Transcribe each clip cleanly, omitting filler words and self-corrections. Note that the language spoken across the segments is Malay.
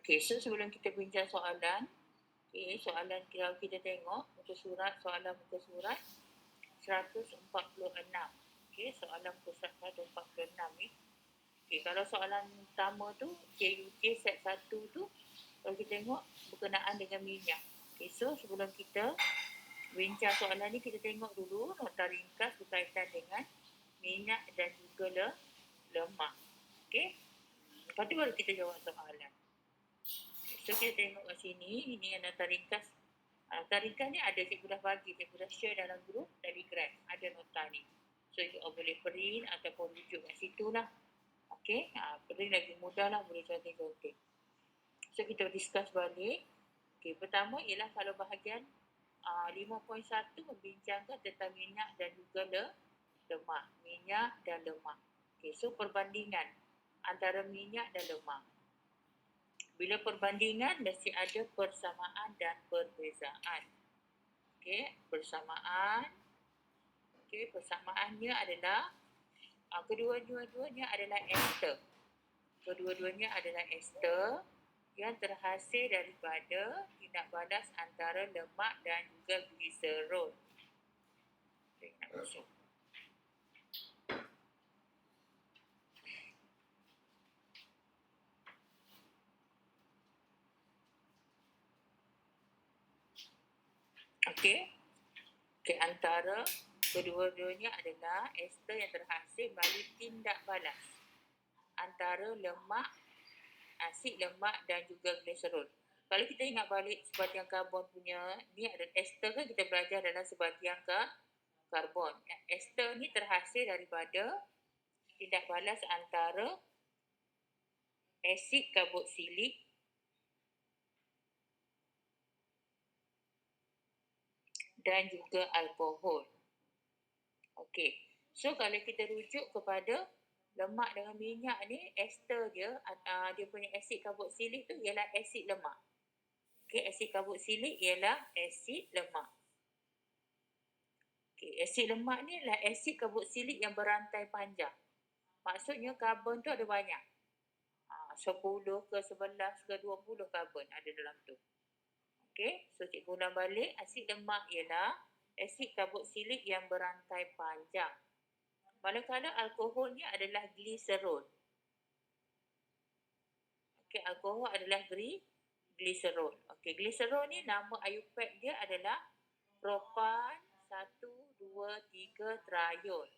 Okay, so sebelum kita bincang soalan, soalan kalau kita tengok muka surat, soalan muka surat 146. Soalan muka surat 146 ni. Kalau soalan pertama tu, KUJ set 1 tu, kalau kita tengok berkenaan dengan minyak. So sebelum kita bincang soalan ni, kita tengok dulu nota ringkas berkaitan dengan minyak dan juga lemak. Lepas tu baru kita jawab soalan. So kita tengok kat sini, ini yang nota ringkas. Nota ringkas ni ada cikgu dah bagi, cikgu dah share dalam grup Telegram. Ada nota ni. So you boleh print ataupun rujuk kat situ lah. Print lagi mudah lah, boleh cantik-cantik. So kita discuss balik. Pertama ialah kalau bahagian 5.1 membincangkan tentang minyak dan juga lemak. Minyak dan lemak. So perbandingan antara minyak dan lemak. Bila perbandingan mesti ada persamaan dan perbezaan. Persamaan. Persamaannya adalah kedua-duanya adalah ester. Kedua-duanya adalah ester yang terhasil daripada tindak balas antara lemak dan juga gliserol. Nak masuk. Antara kedua-duanya adalah ester yang terhasil melalui tindak balas antara lemak, asid lemak dan juga gliserol. Kalau kita ingat balik sebatian karbon punya, ni ada ester kan, kita belajar dalam sebatian karbon. Ester ni terhasil daripada tindak balas antara asid karboksilik dan juga alkohol. So kalau kita rujuk kepada lemak dengan minyak ni, ester dia punya asid karboksilik tu ialah asid lemak. Asid karboksilik ialah asid lemak. Asid lemak ni adalah asid karboksilik yang berantai panjang. Maksudnya karbon tu ada banyak. 10 ke 11 ke 20 karbon ada dalam tu. So cikgu ulang balik, asid lemak ialah asid karboksilik yang berantai panjang. Manakala alkohol ni adalah gliserol. Alkohol adalah gliserol. Gliserol ni nama IUPAC dia adalah propan 1,2,3 triol.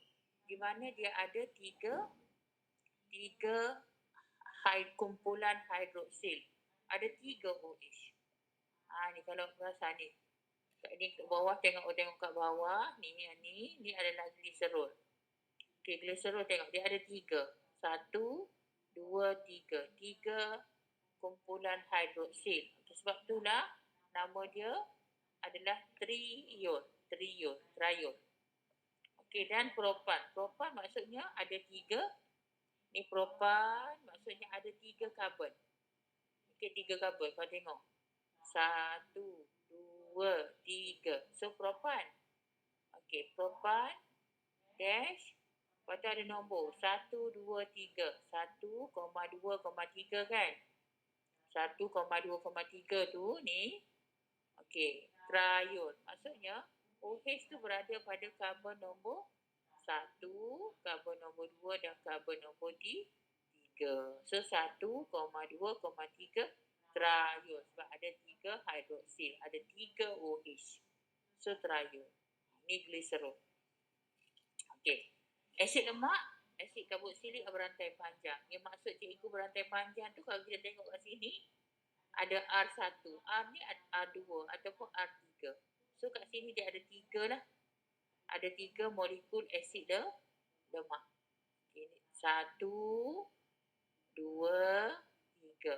Di mana dia ada tiga kumpulan hidroksil. Ada 3 OH. Ni kalau perasan ni. Ni ke bawah, tengok kat bawah. Ni adalah gliserol. Gliserol tengok dia ada 3. 1, 2, 3. 3 kumpulan hidroksil. Sebab itulah nama dia adalah triol. Dan propan. Propan maksudnya ada 3. Ni propan maksudnya ada 3 karbon. 3 karbon kau tengok. 1, 2, 3. So propan. Propan dash. Lepas tu ada nombor 1, 2, 3. 1,2,3 kan. 1,2,3 tu ni. Triol. Maksudnya OH tu berada pada karbon nombor 1, karbon nombor 2 dan karbon nombor 3. So 1,2,3 triol. Sebab ada 3 hidroksil. Ada 3 OH. So triol. Ni gliserol. Asid lemak, asid karboksilik berantai panjang. Yang maksud cikgu berantai panjang tu kalau kita tengok kat sini, ada R1. R ni R2 ataupun R3. So kat sini dia ada 3 lah. Ada 3 molekul asid lemak. 1, 2, 3.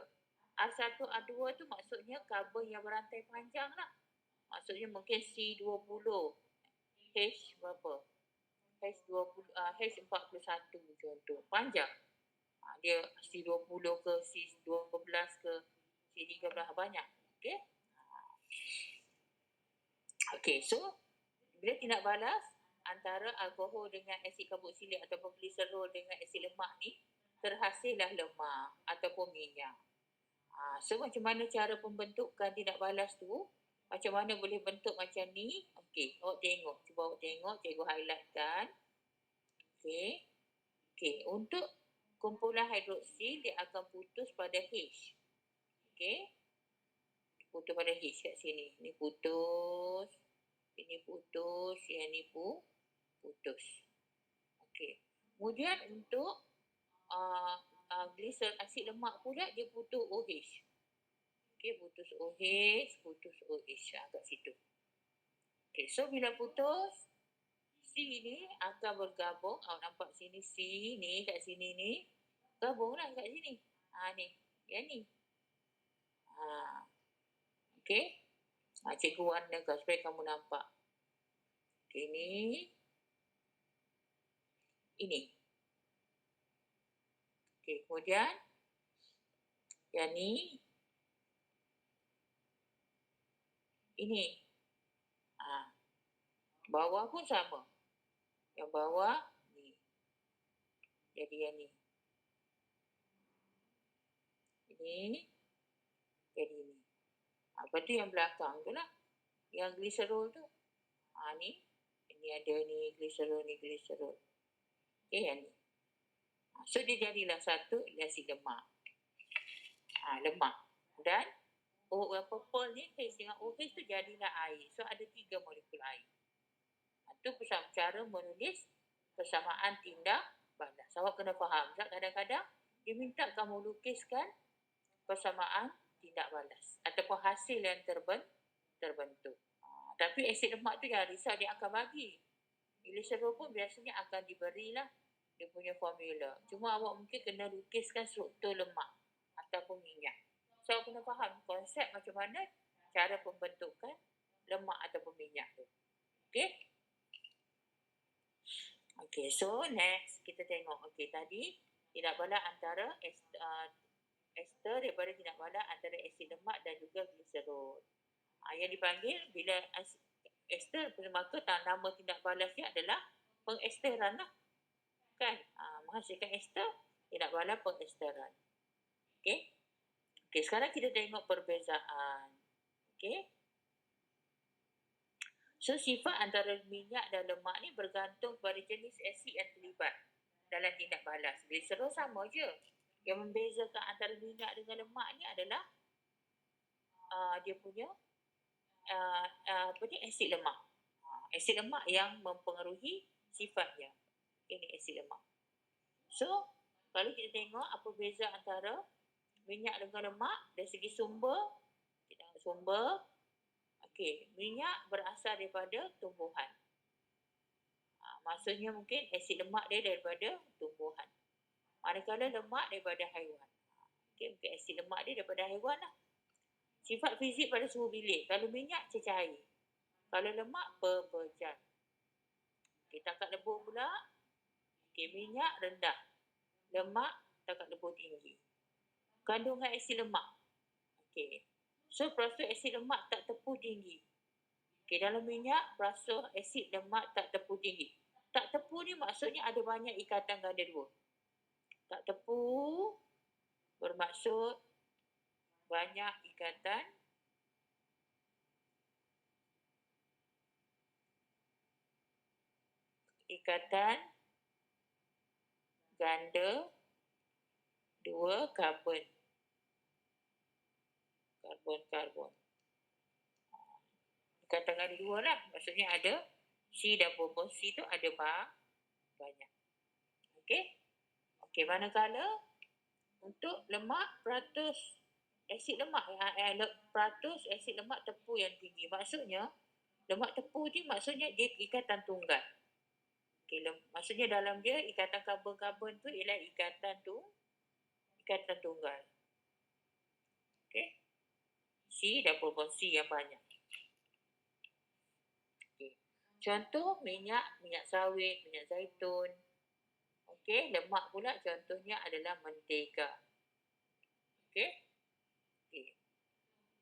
R1, R2 tu maksudnya karbon yang berantai panjang lah. Maksudnya mungkin C20. H berapa? H41 contoh. Panjang. Dia C20 ke C12 ke C13 banyak. So bila tindak balas antara alkohol dengan asid karboksilik ataupun gliserol dengan asid lemak ni, terhasillah lemak ataupun minyak. So macam mana cara pembentukan tindak balas tu? Macam mana boleh bentuk macam ni? Okey, awak tengok. Cuba awak tengok, cikgu highlightkan. Okey. Okey, untuk kumpulan hidroksil dia akan putus pada H. Okey. Putus pada H kat sini. Ni putus. Ini putus. Yang ni putus. Okey. Kemudian untuk glycerol asid lemak pula dia putus OH. Okey, putus OH, putus OH kat situ. Okey, so bila putus, C ni akan bergabung. Awak nampak sini C ni kat sini ni. Gabunglah kat sini. Ni. Yang ni. Okey. Cikgu warnakan supaya kamu nampak. Okey, ni. Ini. Okey, kemudian yang ni. Ini. Bawah pun sama. Yang bawah ni. Jadi yang ni. Ini. Jadi ni. Lepas tu yang belakang tu lah. Yang glycerol tu. Ni. Ini ada ni glycerol, ni glycerol. Okey, yang ni. So dia jadilah satu asid lemak. Lemak. Dan purple ni phase dengan OH tu jadilah air. So ada 3 molekul air. Itu cara menulis persamaan tindak balas. Awak kena faham. Kadang-kadang dia minta kamu lukiskan persamaan tindak balas ataupun hasil yang terbentuk. Tapi asid lemak tu jangan risau, dia akan bagi. Glycerol pun biasanya akan diberilah dia punya formula. Cuma awak mungkin kena lukiskan struktur lemak ataupun minyak. So awak kena faham konsep macam mana cara pembentukan lemak ataupun minyak tu. Okay? Okay, so next kita tengok. Okay, tadi tindak balas antara ester daripada tindak balas antara asid lemak dan juga glycerol. Yang dipanggil bila ester, maka nama tindak balasnya adalah pengesteran lah. Kan? Menghasilkan ester, tindak balas pengesteran. Okay? Okay, sekarang kita tengok perbezaan. Okay? So, sifat antara minyak dan lemak ni bergantung pada jenis asid yang terlibat dalam tindak balas. Glycerol sama je. Yang membezakan antara minyak dengan lemak ni adalah dia punya asid lemak. Asid lemak yang mempengaruhi sifatnya. Ini asid lemak. So, kalau kita tengok apa beza antara minyak dengan lemak dari segi sumber. Okey, minyak berasal daripada tumbuhan. Maksudnya mungkin asid lemak dia daripada tumbuhan. Manakala lemak daripada haiwan. Okey, mungkin asid lemak dia daripada haiwan lah. Sifat fizik pada suhu bilik. Kalau minyak cecair. Kalau lemak berberjan. Okey, takat lebur pula. Okey, minyak rendah. Lemak takat lebur tinggi. Kandungan asid lemak. Okey. So, prasur asid lemak tak tepu tinggi. Okey, dalam minyak, prasur asid lemak tak tepu tinggi. Tak tepu ni maksudnya ada banyak ikatan ganda dua. Tak tepu bermaksud banyak ikatan ganda dua karbon. Karbon. Ikatan ganda dua lah. Maksudnya ada C dan bombon C tu ada banyak. Okey? Okey, manakala untuk lemak, peratus asid lemak, peratus asid lemak tepu yang tinggi. Maksudnya, lemak tepu ni maksudnya dia ikatan tunggal. Okay, maksudnya dalam dia ikatan karbon-karbon tu ialah ikatan tunggal. Okay. C dan bombon C yang banyak. Okay. Contoh minyak sawit, minyak zaitun. Okay, lemak pula contohnya adalah mentega. Okay.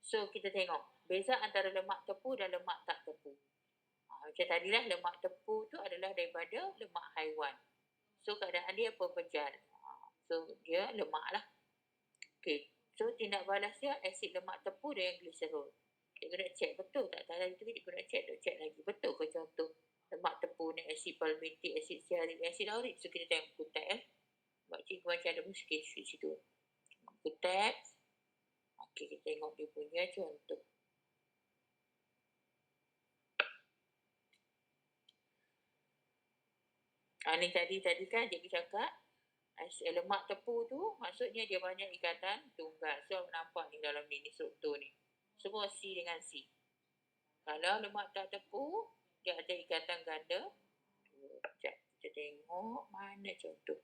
So, kita tengok beza antara lemak tepu dan lemak tak tepu. Macam tadilah lemak tepu tu adalah daripada lemak haiwan. So, keadaan dia berpejal. So, dia lemak lah. Okay. So tindak balas dia asid lemak tepu dengan gliserol. Cikgu nak check betul tak? Tadi tu cikgu nak check lagi. Betul ke contoh lemak tepu ni asid palmitik, asid stearin, asid laurik? So kita tengok buku tab. Sebab cikgu macam ada muskil di situ. Buku tab. Okey, kita tengok dia punya contoh. Ni tadi kan cikgu cakap lemak tepu tu maksudnya dia banyak ikatan tunggal. So nampak ni dalam ni struktur ni. Semua C dengan C. Kalau lemak tak tepu, dia ada ikatan ganda. Sekejap, kita tengok mana contoh.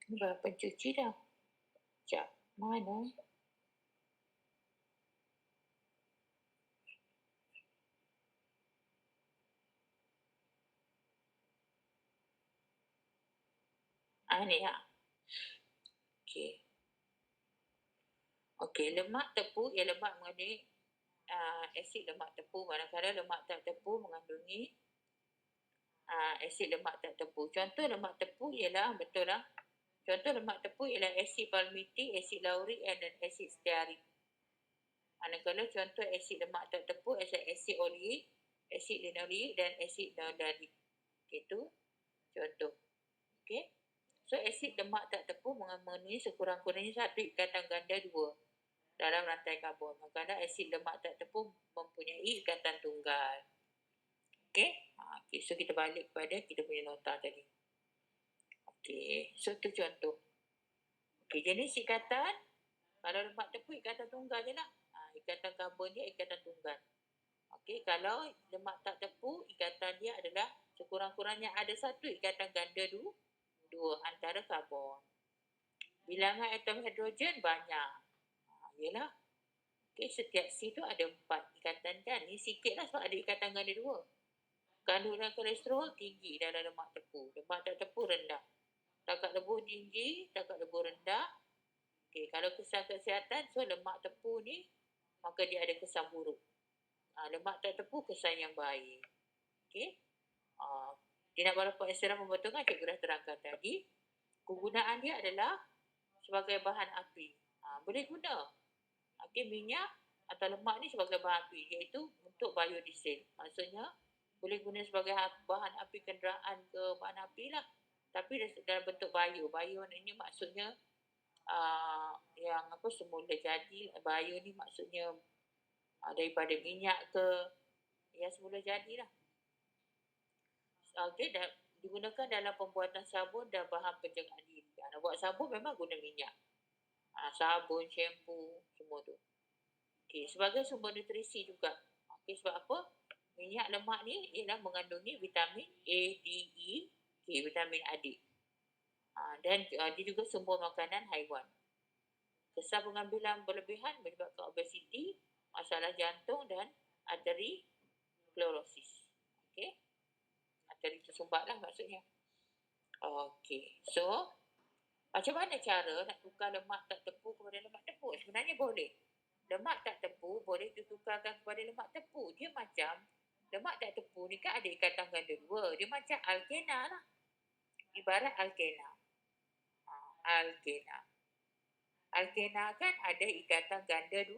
Ni berapa pencuci dah? Sekejap, mana? Ni lah. Okey, lemak tepu ia lemak mengandungi asid lemak tepu. Manakala lemak tak tepu mengandungi asid lemak tak tepu. Contoh lemak tepu ialah, betul lah. Contoh lemak tepu ialah asid palmitik, asid laurik dan asid stearin. Manakala contoh asid lemak tak tepu ialah asid oleik, asid linoleik dan asid nodalik. Itu contoh. Okey. So asid lemak tak tepu memenuhi sekurang-kurangnya satu ikatan ganda 2 dalam rantai karbon. Maka asid lemak tak tepu mempunyai ikatan tunggal. Okey. Okay. So kita balik kepada kita punya nota tadi. Okey. So tu contoh. Okey, jenis ikatan. Kalau lemak tepu ikatan tunggal je lah. Ikatan karbon dia ikatan tunggal. Okey, kalau lemak tak tepu ikatan dia adalah sekurang-kurangnya ada satu ikatan ganda 2 antara karbon. Bilangan atom hidrogen banyak. Yalah. Okey, setiap C tu ada 4 ikatan kan. Ni sikit lah sebab ada ikatan ganda 2. Kandungan kolesterol tinggi dalam lemak tepu. Lemak tak tepu rendah. Takat lebur tinggi, takat lebur rendah. Okey, kalau kesan kesihatan, so lemak tepu ni maka dia ada kesan buruk. Lemak tak tepu kesan yang baik. Okey. Tindak balas poliesteran membetulkan cikgu dah terangkan tadi. Kegunaan dia adalah sebagai bahan api. Boleh guna. Okey, minyak atau lemak ni sebagai bahan api, iaitu untuk biodiesel. Maksudnya boleh guna sebagai bahan api kenderaan ke bahan api lah. Tapi dalam bentuk bio. Bio ni maksudnya yang semula jadi. Bio ni maksudnya daripada minyak ke yang semula jadilah. Okey, digunakan dalam pembuatan sabun dan bahan penjagaan diri. Nak buat sabun memang guna minyak. Sabun, shampoo, semua tu. Okey, sebagai sumber nutrisi juga. Okey, sebab apa? Minyak lemak ni ialah mengandungi vitamin A, D, E, vitamin A, D. Dan dia juga sumber makanan haiwan. Kesan pengambilan berlebihan menyebabkan obesiti, masalah jantung dan arteriosklerosis. Okey. Arteri tersumbat lah maksudnya. Okey. So, macam mana cara nak tukar lemak tak tepu kepada lemak tepu? Sebenarnya boleh. Lemak tak tepu boleh ditukarkan kepada lemak tepu. Dia macam lemak tak tepu ni kan ada ikatan ganda 2. Dia macam alkena lah. Ibarat alkena. Alkena kan ada ikatan ganda 2.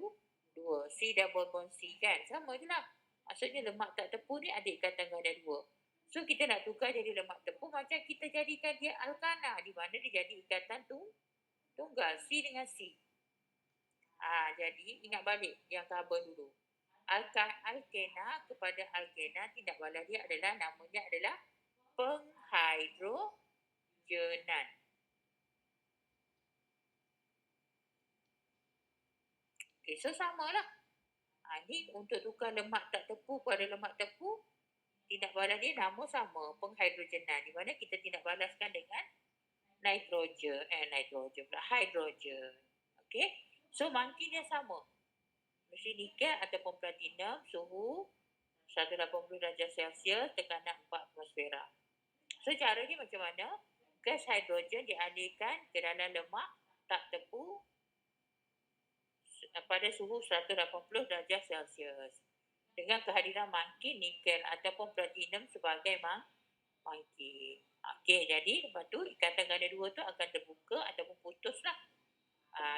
C double bond C kan. Sama je lah. Maksudnya lemak tak tepu ni ada ikatan ganda 2. So kita nak tukar jadi lemak tepu macam kita jadikan dia alkana. Di mana dia jadi ikatan tunggal. C dengan C. Jadi ingat balik yang karbon dulu. Alkena kepada alkena tindak balas dia adalah namanya adalah penghidrogenan. Okay, so samalah. Ni untuk tukar lemak tak tepu pada lemak tepu, tindak balas dia nama sama, penghidrogenan. Di mana kita tindak balaskan dengan hidrogen. Okay, so mangki dia sama. Mesti nikel ataupun platinum, suhu 180 darjah Celsius, tekanan 4 atmosfera. So caranya macam mana? Gas hidrogen dialihkan ke dalam lemak tak tepu pada suhu 180 darjah Celsius dengan kehadiran mangkit, nikel ataupun platinum sebagai mangkit. Okey, jadi lepas tu ikatan ganda 2 tu akan terbuka ataupun putuslah.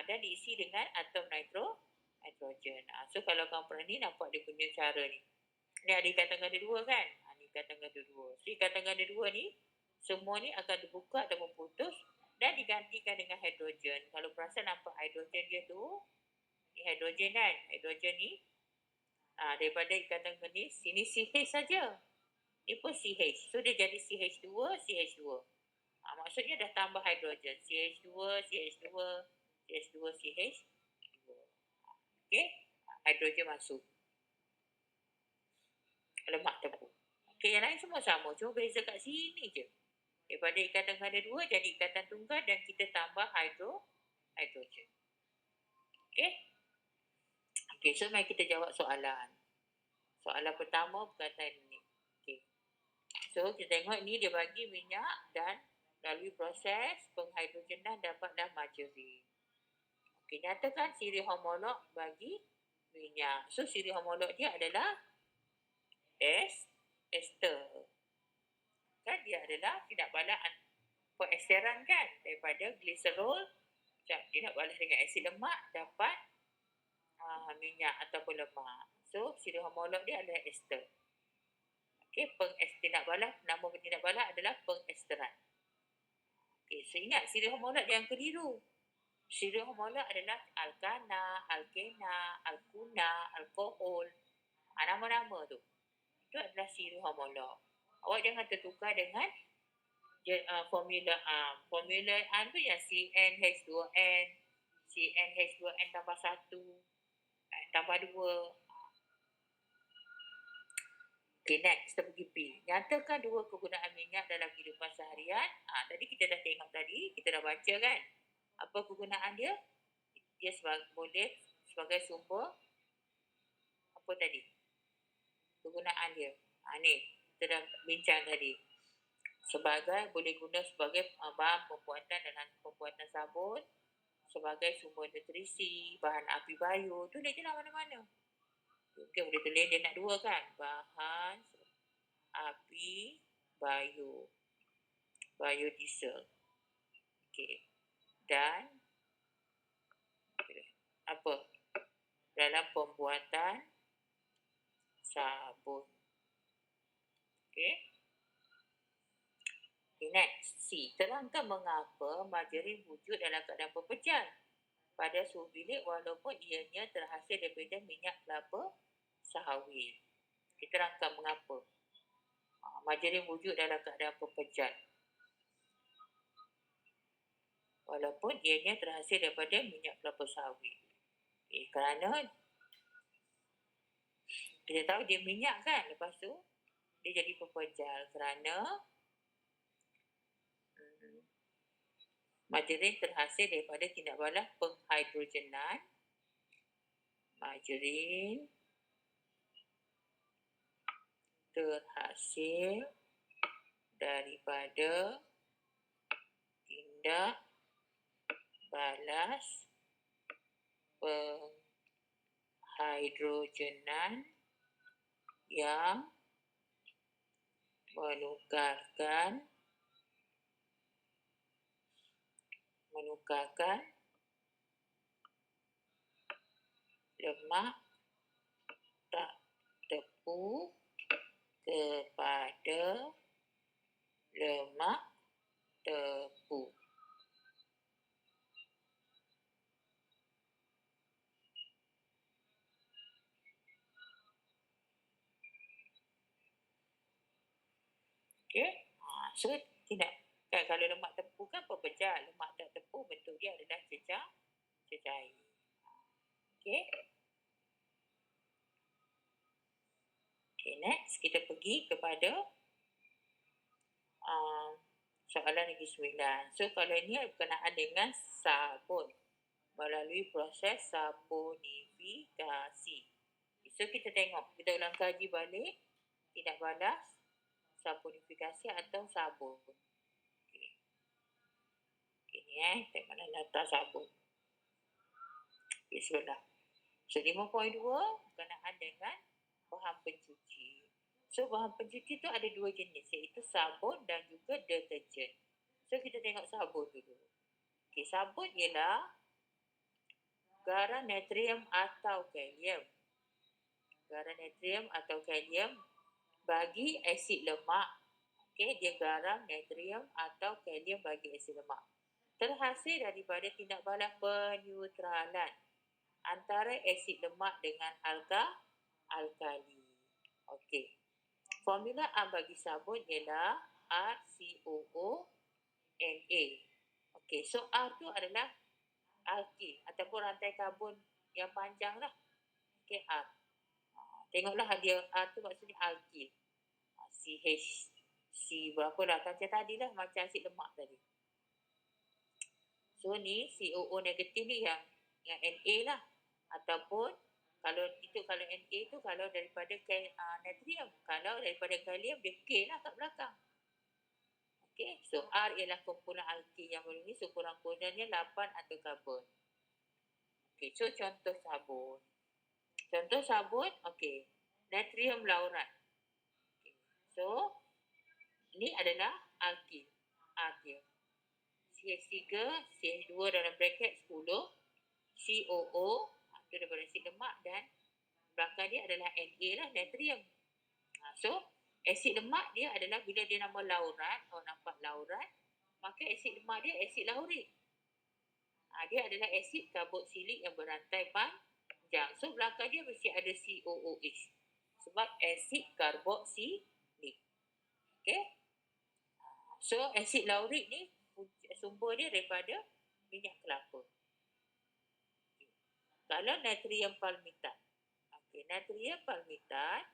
Dan diisi dengan atom nitrogen. So kalau kamu pernah ni nampak dia punya cara ni. Ni ada ikatan ganda 2 kan? Ni ikatan ganda 2. So ikatan ganda 2 ni semua ni akan terbuka ataupun putus dan digantikan dengan hidrogen. Kalau perasan nampak hidrogen dia tu, ni hidrogen kan? Hidrogen ni daripada ikatan ganda sini CH saja. Ni pun CH. So dia jadi CH2, CH2. Maksudnya dah tambah hidrogen. CH2, CH2, CH2, CH2. Okey? Hidrogen masuk. Lemak tebu. Okey, yang lain semua sama. Cuma beza kat sini je. Daripada ikatan ganda 2 jadi ikatan tunggal dan kita tambah hidrogen. Okey? Okey, so mari kita jawab soalan. Soalan pertama berkaitan ini. Okey. So, kita tengok ni dia bagi minyak dan melalui proses penghidrogenan dapatlah margarin. Okey, nyatakan siri homolog bagi minyak. So, siri homolog dia adalah ester. Kan dia adalah tidak balas peresteran kan daripada gliserol tidak balas dengan asid lemak dapat minyak ataupun lemak. So, siri homolog dia adalah ester. Okey, tidak balas, nama tidak balas adalah pengesteran. Okey, so ingat siri homolog yang keliru. Siri homolog adalah alkana, alkena, alkuna, alkohol. Nama-nama tu. Itu adalah siri homolog. Awak jangan tertukar dengan formula A. Formula A tu yang CnH2n, CnH2n tambah 1, tambah 2. Okay, next kita pergi P. Nyatakan 2 kegunaan minyak dalam kehidupan seharian. Tadi kita dah tengok tadi, kita dah baca kan. Apa kegunaan dia? Dia boleh sebagai sumber apa tadi? Kegunaan dia. Ni, kita dah bincang tadi. Boleh guna sebagai bahan pembuatan dalam pembuatan sabun, sebagai sumber nutrisi, bahan api bayu. Tu dia je lah mana-mana. Okay, boleh tulis dia nak 2 kan? Bahan api bayu. Biodiesel. Okay. Dan apa? Dalam pembuatan sabun. Okay. Next, C. Terangkan mengapa margarin wujud dalam keadaan pepejal pada suhu bilik walaupun ianya terhasil daripada minyak kelapa sawit. Kita terangkan mengapa. Margarin wujud dalam keadaan pepejal walaupun ianya terhasil daripada minyak kelapa sawit. Kerana kita tahu dia minyak kan, lepas tu dia jadi pepejal kerana margarin terhasil daripada tindak balas penghidrogenan. Margarin terhasil daripada tindak balas penghidrogenan yang menukarkan lemak tak tepu kepada lemak tepu. Okey. So tidak kan, kalau lemak tepu kan pepejal, lemak tak tepu bentuk dia adalah cecair. Okey. Okay, next kita pergi kepada soalan negeri 9. So kalau ini berkenaan dengan sabun melalui proses sabunifikasi. So kita tengok, kita ulang kaji balik tindak balas sabunifikasi atau sabun. Okay. Ini tengok mana letak sabun. Okay, sebelah. So 5.2 berkenaan dengan bahan pencuci. So bahan pencuci tu ada dua jenis, iaitu sabun dan juga deterjen. So kita tengok sabun dulu. Okey, sabun ialah garam natrium atau kalium. Garam natrium atau kalium bagi asid lemak. Okey, dia garam natrium atau kalium bagi asid lemak. Terhasil daripada tindak balas peneutralan antara asid lemak dengan alkali. Okey. Formula A bagi sabun ialah RCOO-Na. Okey, so R tu adalah alkil ataupun rantai karbon yang panjang lah. Okey, R. Tengoklah dia R tu maksudnya alkil. C berapa dah macam tadi lah, macam asid lemak tadi. So ni COO negatif ni yang Na lah. Ataupun kalau Na tu kalau daripada natrium, kalau daripada kalium dia K lah kat belakang. Okey, so R ialah kumpulan alkil yang memiliki sekurang-kurangnya 8 atom karbon. Okey, so contoh sabun. Contoh sabun, okey, natrium laurat. Okay. So ini adalah alkil, R dia. CH3, CH2 dalam bracket 10, COO, itu daripada asid lemak, dan belakang dia adalah Na lah, natrium. So, asid lemak dia adalah bila dia nama laurat, nampak laurat, maka asid lemak dia asid laurik. Dia adalah asid karboksilik yang berantai panjang. So, belakang dia mesti ada COOH. Sebab asid karboksilik. Okay. So, asid laurik ni sumber dia daripada minyak kelapa. Kalau natrium palmitat. Okey, natrium palmitat.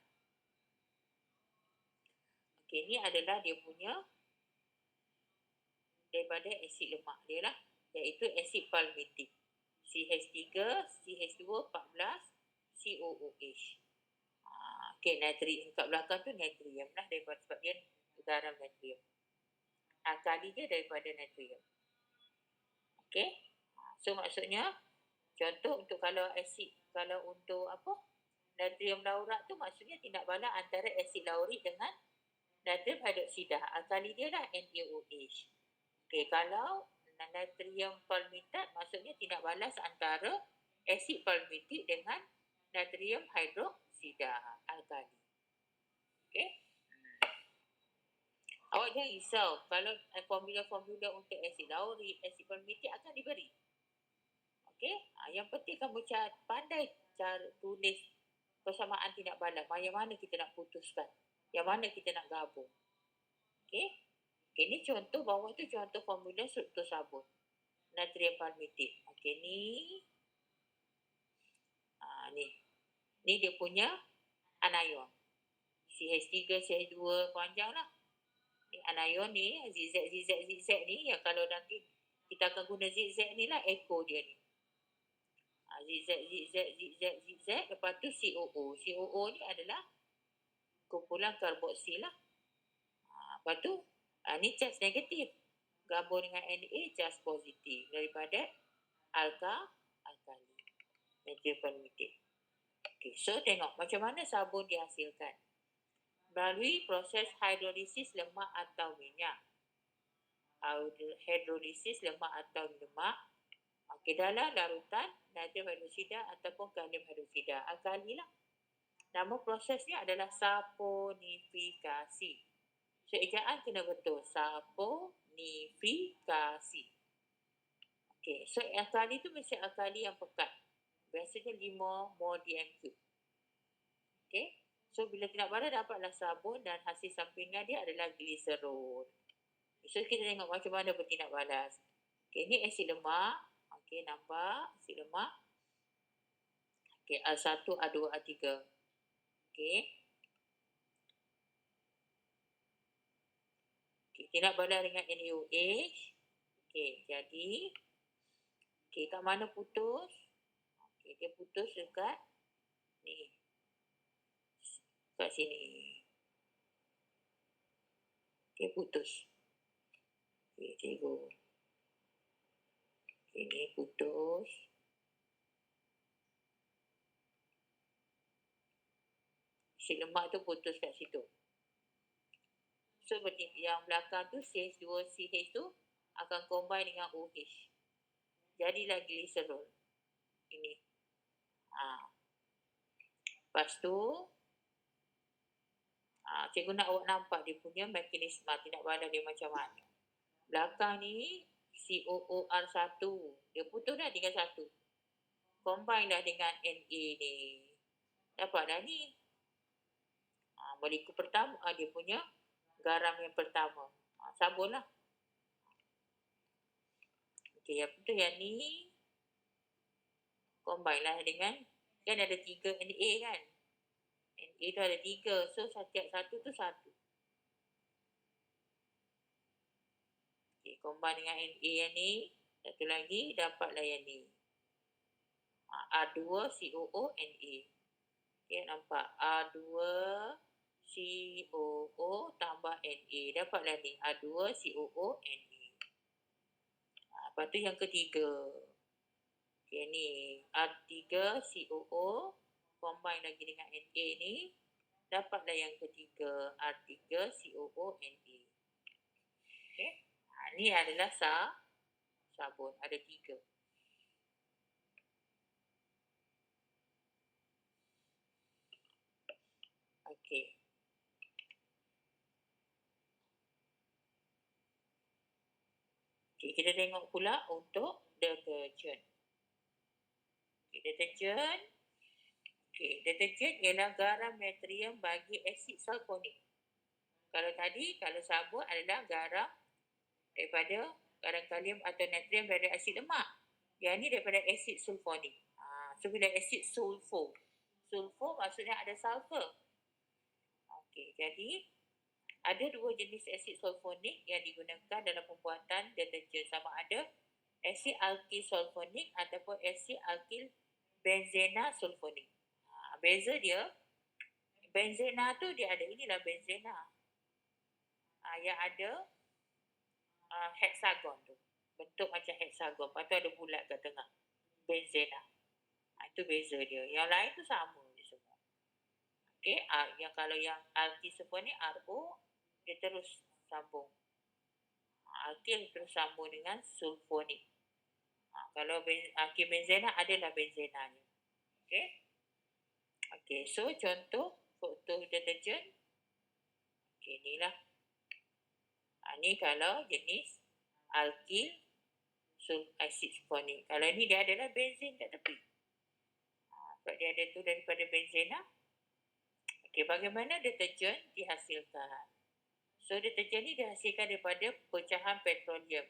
Okey, ni adalah dia punya daripada asid lemak dia lah, iaitu asid palmitik. CH3, CH2, 14, COOH. Okey, natrium kat belakang tu natrium lah daripada sebab dia garam natrium. Alkali dia daripada natrium. Okey. So maksudnya contoh untuk kalau asid, kalau untuk natrium laurat tu maksudnya tindak balas antara asid laurik dengan natrium hidroksida. Alkali dia lah NaOH. Okey, kalau natrium palmitat maksudnya tindak balas antara asid palmitik dengan natrium hidroksida, alkali. Okey. Awak jangan risau kalau formula-formula untuk asid laurik, asid palmitik akan diberi. Okey, yang penting kamu pandai cara tulis persamaan tindak balas. Yang mana kita nak putuskan, yang mana kita nak gabung. Okey. Okey, ni contoh bawah tu contoh formula struktur sabun. Natrium palmitik. Okey, ni. Ni dia punya anion. CH3, CH2 panjang lah. Ni anion ni, zigzag ni yang kalau nanti kita akan guna zigzag ni lah echo dia ni. Zigzag, lepas tu COO. COO ni adalah kumpulan karboksil lah. Lepas tu, ni charge negatif. Gabung dengan Na, charge positif daripada alkali. Natrium palmitik. Okay, so tengok macam mana sabun dihasilkan. Melalui proses hidrolisis lemak atau minyak. Hidrolisis lemak atau lemak. Okey, dalam larutan natrium hidroksida ataupun kalium hidroksida, alkali lah. Nama prosesnya adalah saponifikasi. So, ejaan kena betul. Saponifikasi. Okey, so alkali tu mesti alkali yang pekat. Biasanya 5 mol dm3. Okey. So, bila tindak balas dapatlah sabun dan hasil sampingan dia adalah gliserol. So, kita tengok macam mana bertindak balas. Okey, ni asid lemak. Okey, nampak asid lemak. Okey, A1, A2, A3. Okey. Okey, tindak balas dengan NaOH. Okey, jadi. Okey, kat mana putus? Okey, dia putus dekat ni. Kat sini. Okey, putus. Okey, cikgu. Okey, ni putus. Asid lemak tu putus kat situ. So yang belakang tu CH2CH tu akan combine dengan OH. Jadilah gliserol. Ini. Lepas tu cikgu nak awak nampak dia punya mekanisme tindak balas dia macam mana. Belakang ni COOR1 dia putus dah tinggal satu. Combine dah dengan Na ni. Dapat dah ni. Molekul pertama dia punya garam yang pertama. Sabun lah. Okey, yang tu yang ni combine lah dengan, kan ada 3 Na kan. Na tu ada 3. So setiap satu tu 1. Okey, combine dengan Na yang ni. Satu lagi dapatlah yang ni. R2COO-Na. Okay, nampak? R2COO tambah Na. Dapatlah ni. R2COO-Na. Lepas tu yang ketiga. Okay, ni. R3COO. Combine lagi dengan Na ni. Dapatlah yang ketiga. R3COO-Na. Okay. Ni adalah sabun. Ada 3. Okey. Okay, kita tengok pula untuk deterjen. Okay, deterjen. Okay, deterjen ialah garam natrium bagi asid sulfonik. Kalau sabun adalah garam daripada garam kalium atau natrium daripada asid lemak. Yang ni daripada asid sulfonik. So, bila asid sulfur. Sulfur maksudnya ada sulfur. Okey, jadi ada 2 jenis asid sulfonik yang digunakan dalam pembuatan deterjen, sama ada asid alkil sulfonik ataupun asid alkil benzena sulfonik. Beza dia, benzena tu dia ada, inilah benzena. Yang ada heksagon tu. Bentuk macam heksagon, lepas tu ada bulat kat tengah. Benzena. Itu beza dia. Yang lain tu sama je semua. Okey, yang kalau yang alkil sulfonik RO, dia terus sambung. Alkil terus sambung dengan sulfonik. Kalau alkil benzena adalah benzenanya. Okey. Okey, so contoh untuk deterjen. Okey, inilah. Ni kalau jenis alkil asid sulfonik. Kalau ni dia adalah benzin kat tepi. Sebab dia ada tu daripada benzena. Okey, bagaimana deterjen dihasilkan? So, deterjen ni dihasilkan daripada pecahan petroleum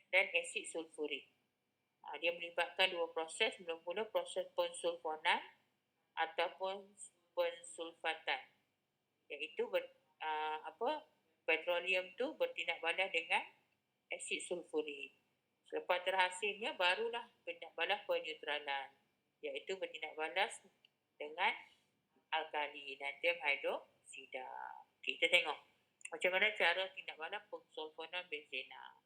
dan asid sulfurik. Dia melibatkan 2 proses. Mula-mula proses pensulfonan ataupun pensulfatan. Iaitu petroleum tu bertindak balas dengan asid sulfurik. Selepas terhasilnya barulah bertindak balas peneutralan, iaitu bertindak balas dengan alkali natrium hidroksida. Kita tengok macam mana cara tindak balas pensulfonan benzena.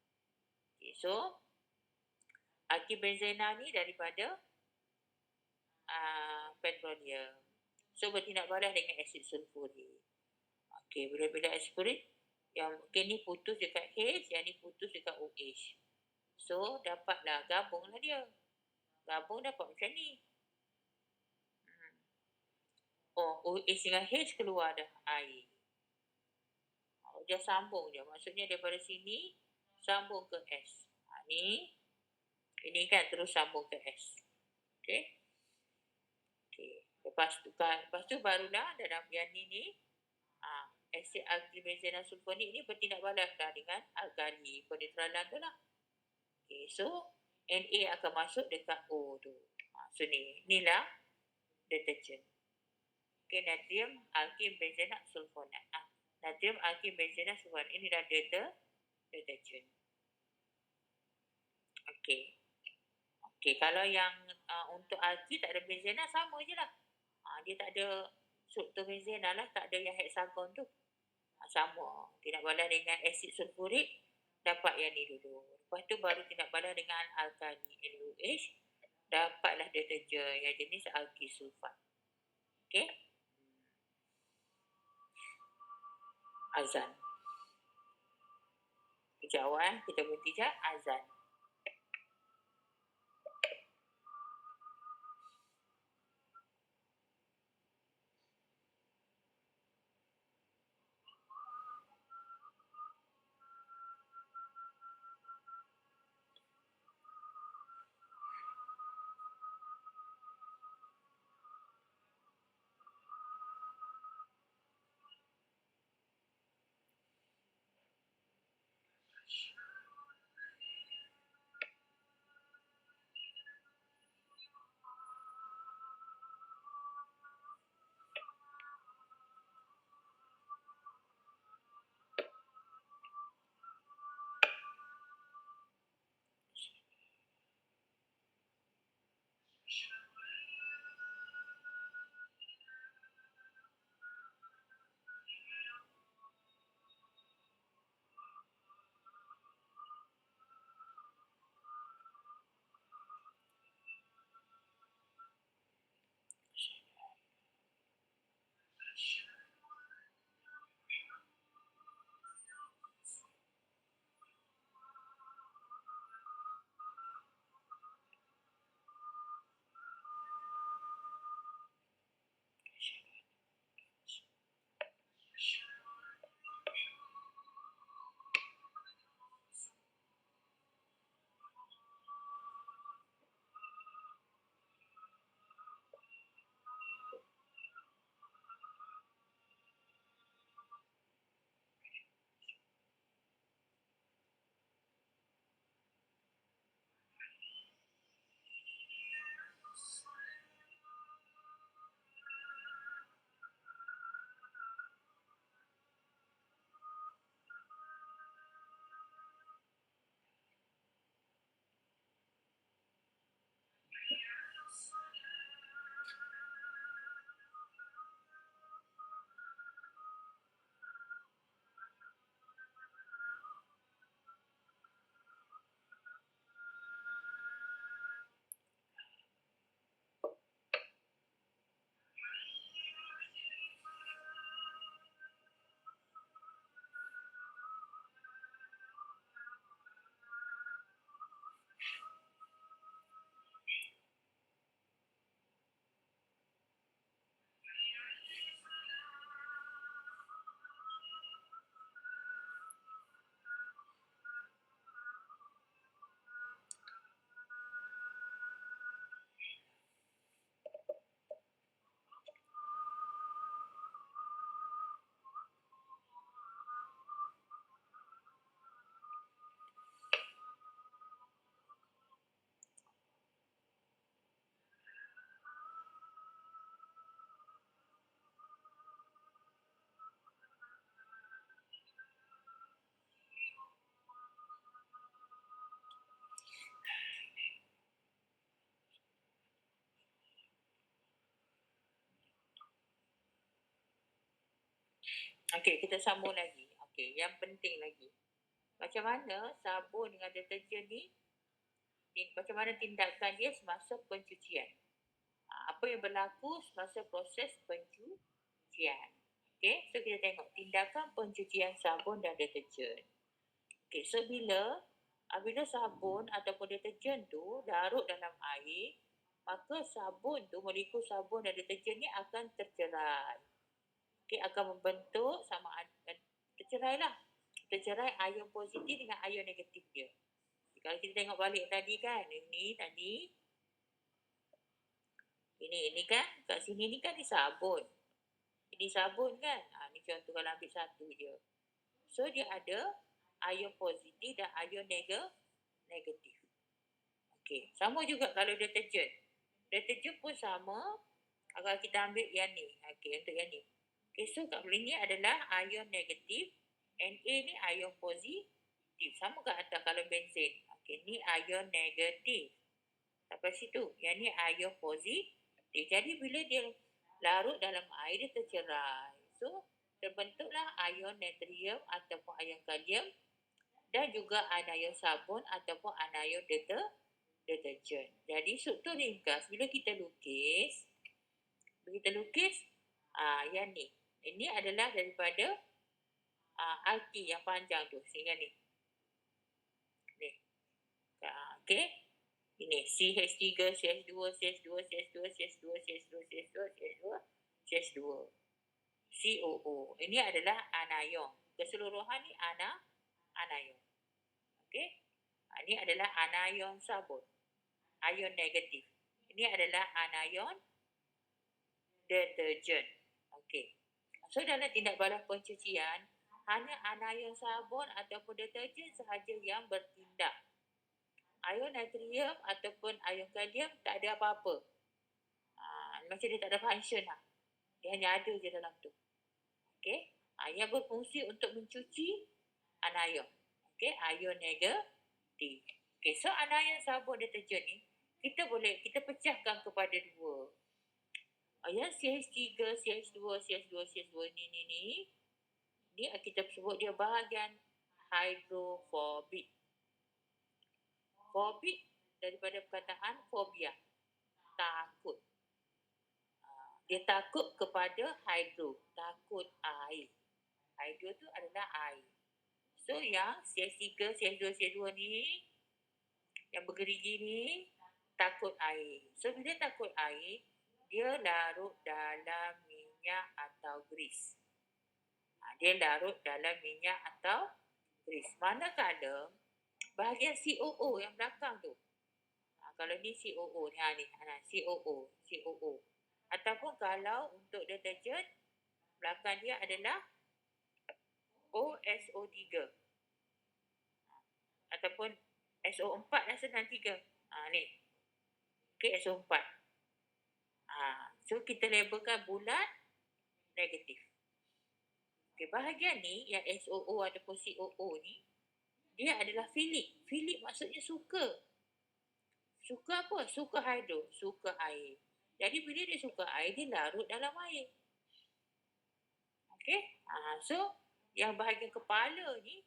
Okay, so alkil benzena ni daripada petroleum. So bertindak balas dengan asid sulfurik. Okey, bila asid sulfurik yang ni putus dekat H, yang ni putus dekat OH. So dapatlah, gabunglah dia. Gabung dapat macam ni. OH dengan H keluar dah air. Dia sambung je. Maksudnya daripada sini sambung ke S. Ini kan terus sambung ke S. Okey. Lepas tu barulah dalam yang ni asid alkil benzena sulfonik ni bertindak balas dah dengan alkali peneutralan tu lah. Okay, so Na akan masuk dekat O tu. So inilah deterjen. Okay, natrium alkil benzena sulfonat. Natrium alkil benzena sulfonat. Ini dah deterjen. Okay. Okay, kalau yang untuk alkil tak ada benzena, sama je lah. Dia tak ada struktur benzena lah, tak ada yang heksagon tu. Sama. Tindak balas dengan asid sulfurik, dapat yang ni dulu. Lepas tu baru tindak balas dengan alkali NaOH, dapatlah deterjen yang jenis alkil sulfat. Okay. Azan. Kejap awal, kita berhenti sekejap. Azan. Okey, kita sambung lagi. Okey, yang penting lagi. Macam mana sabun dengan deterjen ni, macam mana tindakan dia semasa pencucian. Apa yang berlaku semasa proses pencucian. Okey, so kita tengok tindakan pencucian sabun dan deterjen. Okey, so bila sabun ataupun deterjen tu larut dalam air, maka sabun tu, molekul sabun dan deterjen ni akan tercerai. Okey, akan membentuk sama ada tercerai ion positif dengan ion negatif dia. Kalau kita tengok balik tadi kan, ini kan kat sini ni kan ni sabun. Ini sabun kan. Ni contoh kalau ambil satu je. So dia ada ion positif dan ion negatif. Okey, sama juga kalau deterjen. Deterjen pun sama. Kalau kita ambil yang ni. Okey, untuk yang ni. Okey, so kat ni adalah ion negatif. Na ni ion positif. Sama kat atas kalau bensin. Okey, ni ion negatif. Sampai situ. Yang ni ion positif. Jadi bila dia larut dalam air, dia tercerai. So, terbentuklah ion natrium ataupun ion kalium dan juga anion sabun ataupun anion deterjen. Jadi, struktur ringkas bila kita lukis, yang ni. Ini adalah daripada RT yang panjang tu. Sehingga ni. Ni. Okey. Ini CH3, CH2, CH2, CH2, CH2, CH2, CH2, CH2, CH2. COO. Ini adalah anion. Keseluruhan ni anion. Okey. Ini adalah anion sabun. Ion negatif. Ini adalah anion deterjen. Okey. So dalam tindak balas pencucian, hanya anion sabun ataupun deterjen sahaja yang bertindak. Ion natrium ataupun ion kalium tak ada apa-apa. Macam dia tak ada function lah. Dia hanya ada je dalam tu. Okey. Yang berfungsi untuk mencuci anion. Okey. Ion negatif. Okey. So anion sabun deterjen ni, kita pecahkan kepada dua. Yang CH3, CH2, CH2, CH2 ni kita sebut dia bahagian hidrofobik. Fobik daripada perkataan fobia, takut. Dia takut kepada hidro, takut air. Hidro tu adalah air. So yang CH3, CH2, CH2 ni, yang bergerigi ni, takut air. So bila takut air, dia larut dalam minyak atau grease. Dia larut dalam minyak atau grease. Manakala bahagian COO yang belakang tu. Kalau ni COO ni, COO. Ataupun kalau untuk deterjen, belakang dia adalah OSO3. Ataupun SO4 lah senang 3. Ni. Okay, SO4. So kita labelkan bulat negatif. Okay, bahagian ni yang SOO ataupun COO ni, dia adalah filik. Filik maksudnya suka. Suka apa? Suka hidro, suka air. Jadi bila dia suka air, dia larut dalam air. Okay. So yang bahagian kepala ni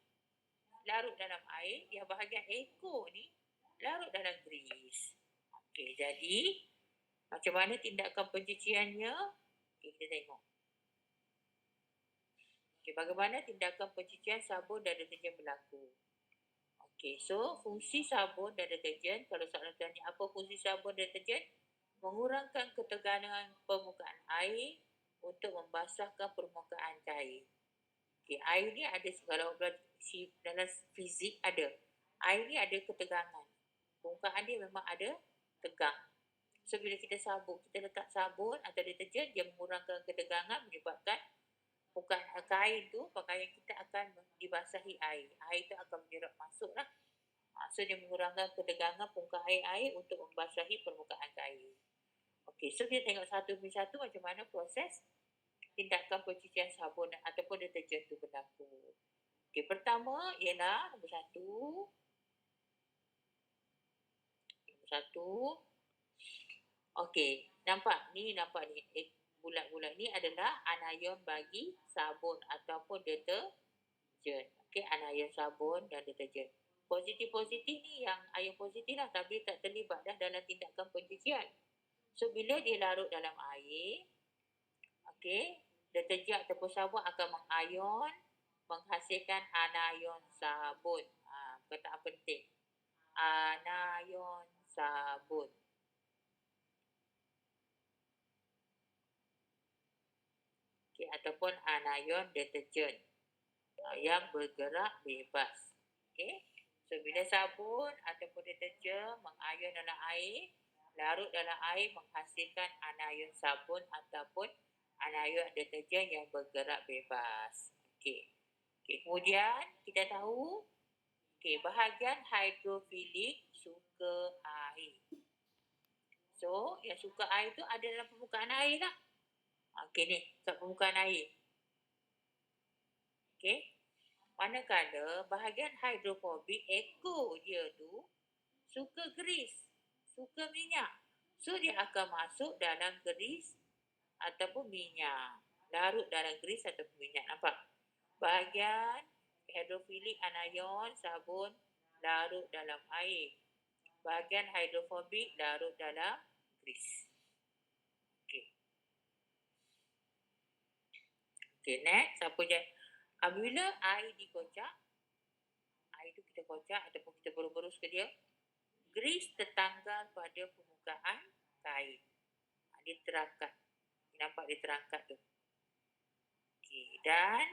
larut dalam air, yang bahagian ekor ni larut dalam grease. Okay, jadi macam mana tindakan pencuciannya? Okay, kita tengok. Okay, bagaimana tindakan pencucian sabun dan deterjen berlaku? Okay, so fungsi sabun dan deterjen, kalau soalan tanya apa fungsi sabun dan deterjen? Mengurangkan ketegangan permukaan air untuk membasahkan permukaan cair. Okay, air ni ada, kalau dalam fizik ada. Air ni ada ketegangan. Permukaan dia memang ada tegang. So bila kita letak sabun atau deterjen, dia mengurangkan ketegangan, menyebabkan kain tu, pakaian kita akan dibasahi air. Air tu akan menyerap masuk lah. So dia mengurangkan ketegangan permukaan air untuk membasahi permukaan kain. Okey, so kita tengok satu demi satu macam mana proses tindakan pencucian sabun ataupun deterjen tu berlaku. Okey, pertama ialah nombor satu. Okey, nampak ni. Bulat-bulat ni adalah anion bagi sabun ataupun deterjen. Okey, anion sabun dan deterjen. Positif-positif ni yang ion positif lah, tapi tak terlibat dah dalam tindakan pencucian. So bila dia larut dalam air, okey, deterjen ataupun sabun akan mengayon, menghasilkan anion sabun. Perkataan penting. Anion sabun. Okay, ataupun anion deterjen yang bergerak bebas. Okay. So bila sabun ataupun deterjen mengayon dalam air, larut dalam air menghasilkan anion sabun ataupun anion deterjen yang bergerak bebas. Okay. Okay. Kemudian kita tahu bahagian hidrofilik suka air. So yang suka air tu ada dalam permukaan air lah. Okey ni, kat permukaan air. Okey. Manakala bahagian hidrofobik, ekor dia tu suka grease, suka minyak. So dia akan masuk dalam grease ataupun minyak. Larut dalam grease ataupun minyak. Nampak? Bahagian hidrofilik anion sabun larut dalam air. Bahagian hidrofobik larut dalam grease. Okay, next. Apa je? Apabila air dikocak, air itu kita kocak ataupun kita berus-berus ke dia, grease tertanggal pada permukaan kain. Dia terangkat. Nampak dia terangkat tu. Okey, dan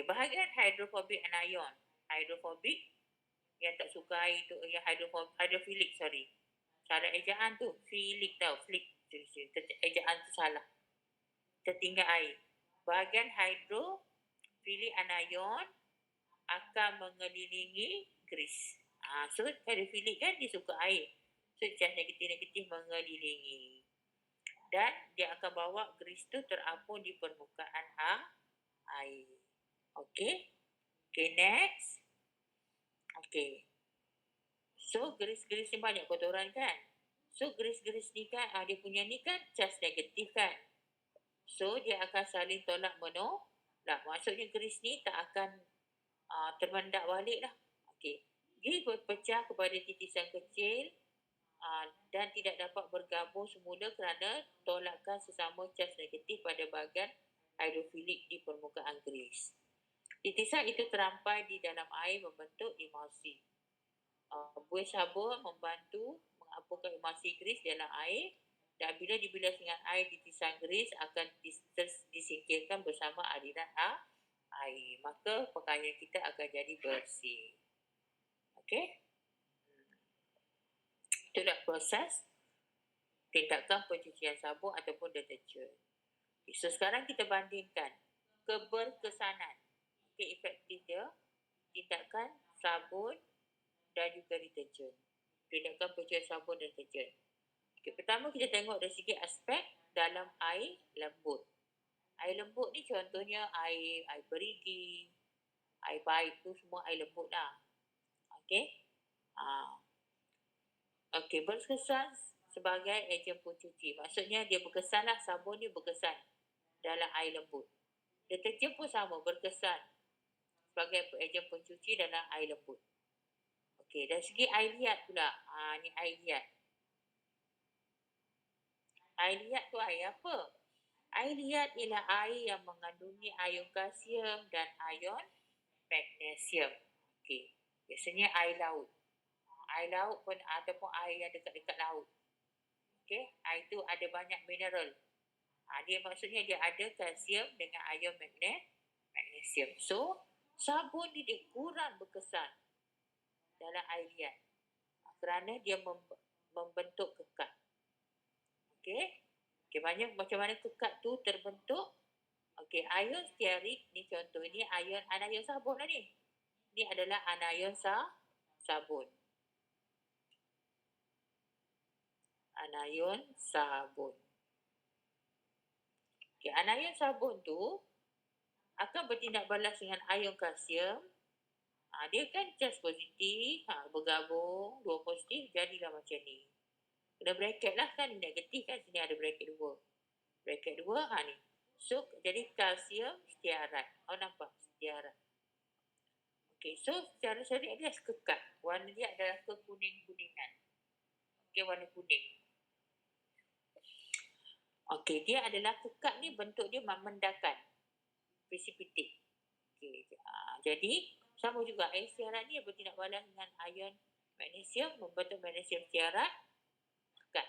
bahagian hydrophobic anion. Hydrophobic yang tak suka air tu, yang hydrophilic, salah ejaan tu, filik tau, ejaan tu salah, tertinggal air. Bahagian hydrophilic anion akan mengelilingi grease. So hydrophilic kan dia suka air, so charge negatif mengelilingi, dan dia akan bawa grease tu terapung di permukaan air. Okay, next. Okay, so grease ni banyak kotoran kan. So grease ni kan, dia punya ni kan charge negatif kan. So dia akan saling tolak menolak. Maksudnya grease ni tak akan termendak balik lah. Okay, dia berpecah kepada titisan kecil dan tidak dapat bergabung semula kerana tolakan sesama charge negatif pada bahagian hydrophilic di permukaan grease. Titisan itu terampai di dalam air membentuk emulsi. Buih sabun membantu mengapungkan emulsi grease dalam air, dan bila dibilas dengan air, titisan grease akan disingkirkan bersama aliran air. Maka pakaian kita akan jadi bersih. Okey? Itulah proses tindakan pencucian sabun ataupun deterjen. So sekarang kita bandingkan keberkesanan, efektif dia, tindakan sabun dan juga deterjen. Tindakan pencucian sabun dan deterjen. Pertama kita tengok dari segi aspek dalam air lembut. Air lembut ni contohnya air berigi, air baik tu semua air lembut lah. Berkesan sebagai ejen pencuci. Maksudnya dia berkesan lah, sabun ni berkesan dalam air lembut. Deterjen pun sama, berkesan sebagai ejen pencuci dalam air lembut. Dari segi air liat pula. Ni air liat. Air liat tu air apa? Air liat ialah air yang mengandungi ion kalsium dan ion magnesium. Biasanya air laut. Air laut pun ataupun air yang dekat-dekat laut. Air tu ada banyak mineral. Dia maksudnya dia ada kalsium dengan ion magnesium. So, sabun ni dia kurang berkesan dalam air liat kerana dia membentuk kekat. Banyak macam mana kekat tu terbentuk. Ion stearik ni contoh, ni anion sabun lah ni. Ni adalah anion sabun. Anion sabun. Anion sabun tu akan bertindak balas dengan ion kalsium. Dia kan charge positif, bergabung, dua positif, jadilah macam ni. Kena bracket lah kan, negatif kan, sini ada bracket 2. Bracket 2, ni. So, jadi kalsium stearat. Nampak? Stearat. So secara syariah dia kekat. Warna dia adalah kekuning-kuningan. Warna kuning. Dia adalah kekat ni, bentuk dia memendakan. Precipitate. Jadi, sama juga air stearat ni bertindak balas dengan ion magnesium, membentuk magnesium stearat, kekat.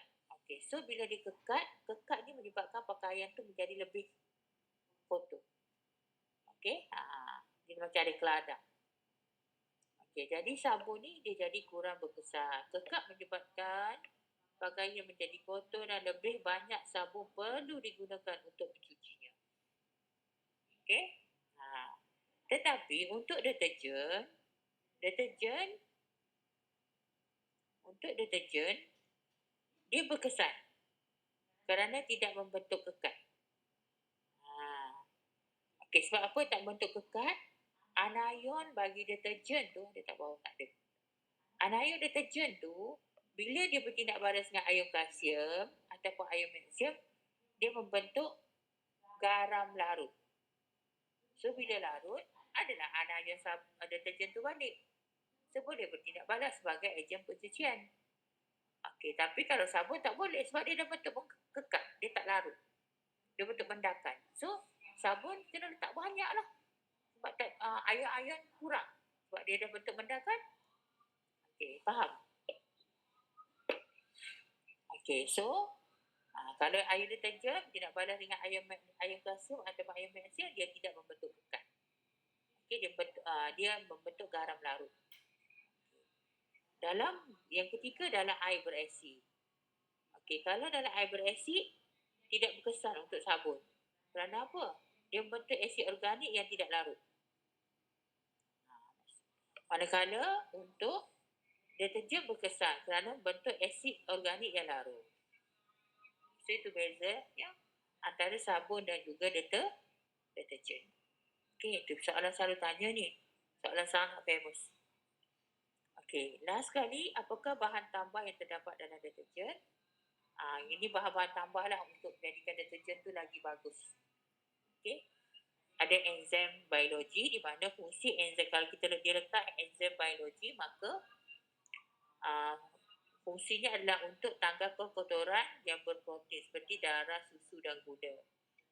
So bila dia kekat ni menyebabkan pakaian tu menjadi lebih kotor. Dia macam ada keladang. Jadi sabun ni dia jadi kurang berkesan. Kekat menyebabkan pakaian menjadi kotor dan lebih banyak sabun perlu digunakan untuk mencucinya. Tetapi untuk deterjen dia berkesan kerana tidak membentuk kekat. Sebab apa tak membentuk kekat? Anion bagi deterjen tu, dia tak bawa, tak ada. Anion deterjen tu, bila dia bertindak balas dengan ion kalsium ataupun ion magnesium, dia membentuk garam larut. So bila larut, adalah anion deterjen tu balik. So boleh bertindak balas sebagai ejen pencucian. Tapi kalau sabun tak boleh sebab dia dah bentuk kekat, dia tak larut. Dia bentuk mendakan. So sabun kena letak banyak lah. Sebab ion-ion kurang. Sebab dia dah bentuk benda kan. Okey, faham? Okey, so kalau air deterjen tidak balas dengan air kalsium atau air magnesium, dia tidak membentuk pekat. Okey, dia membentuk garam larut. Yang ketiga dalam air berasid. Okey, kalau dalam air berasid tidak berkesan untuk sabun. Kerana apa? Dia membentuk asid organik yang tidak larut. Manakala untuk deterjen berkesan kerana membentuk asid organik yang larut. So itu beza ya, antara sabun dan juga deterjen. Okey, itu soalan selalu tanya ni. Soalan sangat famous. Okey, last sekali, apakah bahan tambah yang terdapat dalam deterjen? Ini bahan-bahan tambah lah untuk menjadikan deterjen tu lagi bagus. Okey, ada enzim biologi, di mana fungsi enzim, kalau kita letak enzim biologi, maka fungsinya adalah untuk tanggalkan kotoran yang berprotein seperti darah, susu dan gula.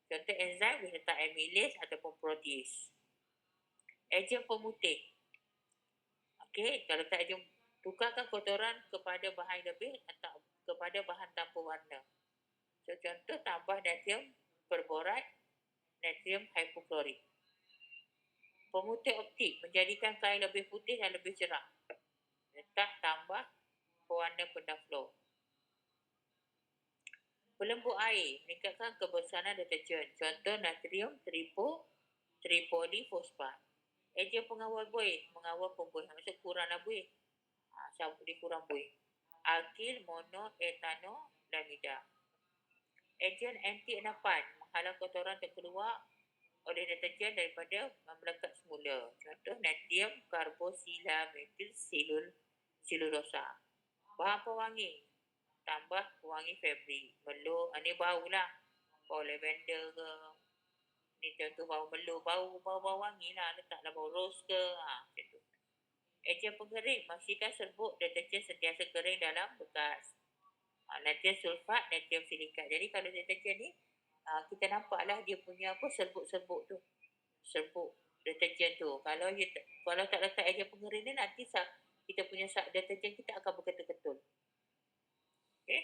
Contoh enzim boleh letak amylase ataupun protease. Ejen pemutih. Okey, kalau letak ejen, tukarkan kotoran kepada bahan lebih atau kepada bahan tanpa warna. So, contoh tambah natrium perborat, natrium hipoklorit. Pemutih optik, menjadikan kain lebih putih dan lebih cerah. Letak tambah pewarna pendaflor. Pelembut air, meningkatkan kebersihanan deterjen. Contoh natrium tripolifosfat. Ejen pengawal buih, mengawal pembuih. Maksud kuranglah buih. Sabun dia kurang buih. Alkil monoetanolamida. Ejen anti enapan, menghalang kotoran terkeluar oleh deterjen daripada melekat semula. Contoh natrium karbosilametil selulosa. Bahan pewangi, tambah pewangi fabrik. Melo, ni bau lah. Bau lavender ke. Ni contoh bau melo, bau wangi lah. Letaklah bau rose ke. Macam tu. Ejen pengering, pastikan serbuk deterjen sentiasa kering dalam bekas. Natrium sulfat, natrium silikat. Jadi kalau deterjen ni, kita nampaklah dia punya serbuk-serbuk tu. Serbuk deterjen tu. Kalau tak letak ejen pengering ni, nanti kita punya deterjen kita akan berketul-ketul. Okey.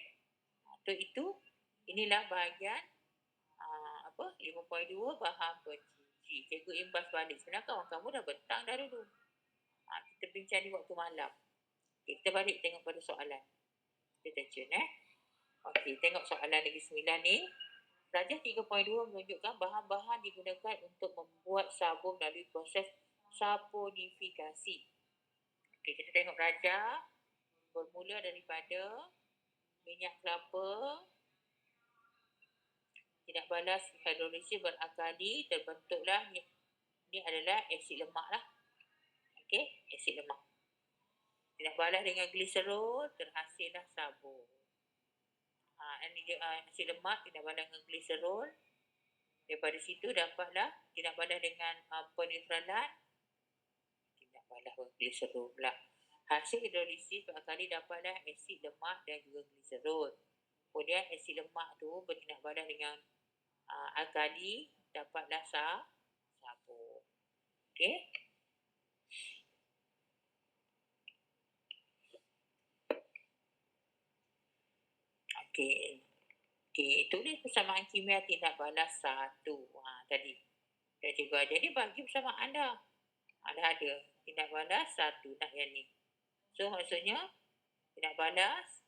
Itu inilah bahagian 5.2 bahan pencuci. Cikgu imbas balik. Sebenarnya kawan kamu dah bentang dah dulu. Kita bincang di waktu malam. Okay, kita balik tengok pada soalan deterjen. Okey, tengok soalan lagi 9 ni. Rajah 3.2 menunjukkan bahan-bahan digunakan untuk membuat sabun melalui proses saponifikasi. Okey, kita tengok rajah. Bermula daripada minyak kelapa, tidak balas hidrolisis berakali, terbentuklah ni adalah asid lemak lah. Okey, asid lemak. Tidak balas dengan gliserol, terhasillah sabun. Asid lemak tidak balas dengan gliserol. Daripada situ dapatlah tidak balas dengan penetralan, tidak balas dengan gliserol pula. Hasil hidrolisis berakali dapatlah asid lemak dan juga gliserol. Kemudian asid lemak tu bertindak balas dengan alkali, dapatlah sabun. Okey. Okey, tulis persamaan kimia tindak balas 1. Tadi dah cikgu ajar. Jadi bagi persamaan dah. Dah ada. Tindak balas 1 nak yang ni. So maksudnya tindak balas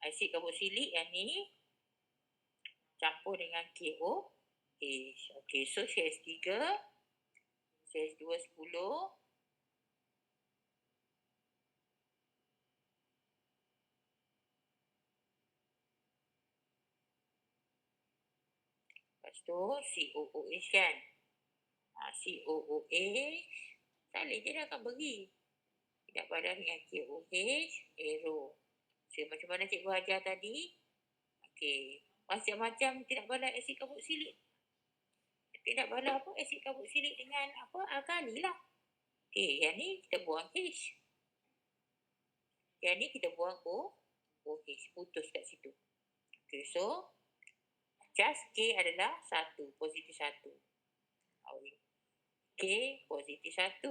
asid karboksilik yang ni campur dengan KOH. Okey, so CH3, CH2 10. Lepas tu COOH kan. COOH salin je dia akan beri. Tidak balas dengan KOH, arrow. So macam mana cikgu ajar tadi. Okey, macam-macam tidak balas asid karboksilik. Tidak balas asid karboksilik dengan alkali lah. Okey, yang ni kita buang H. Yang ni kita buang OH, putus kat situ. Okey, so Just K adalah 1, positif 1. K positif 1.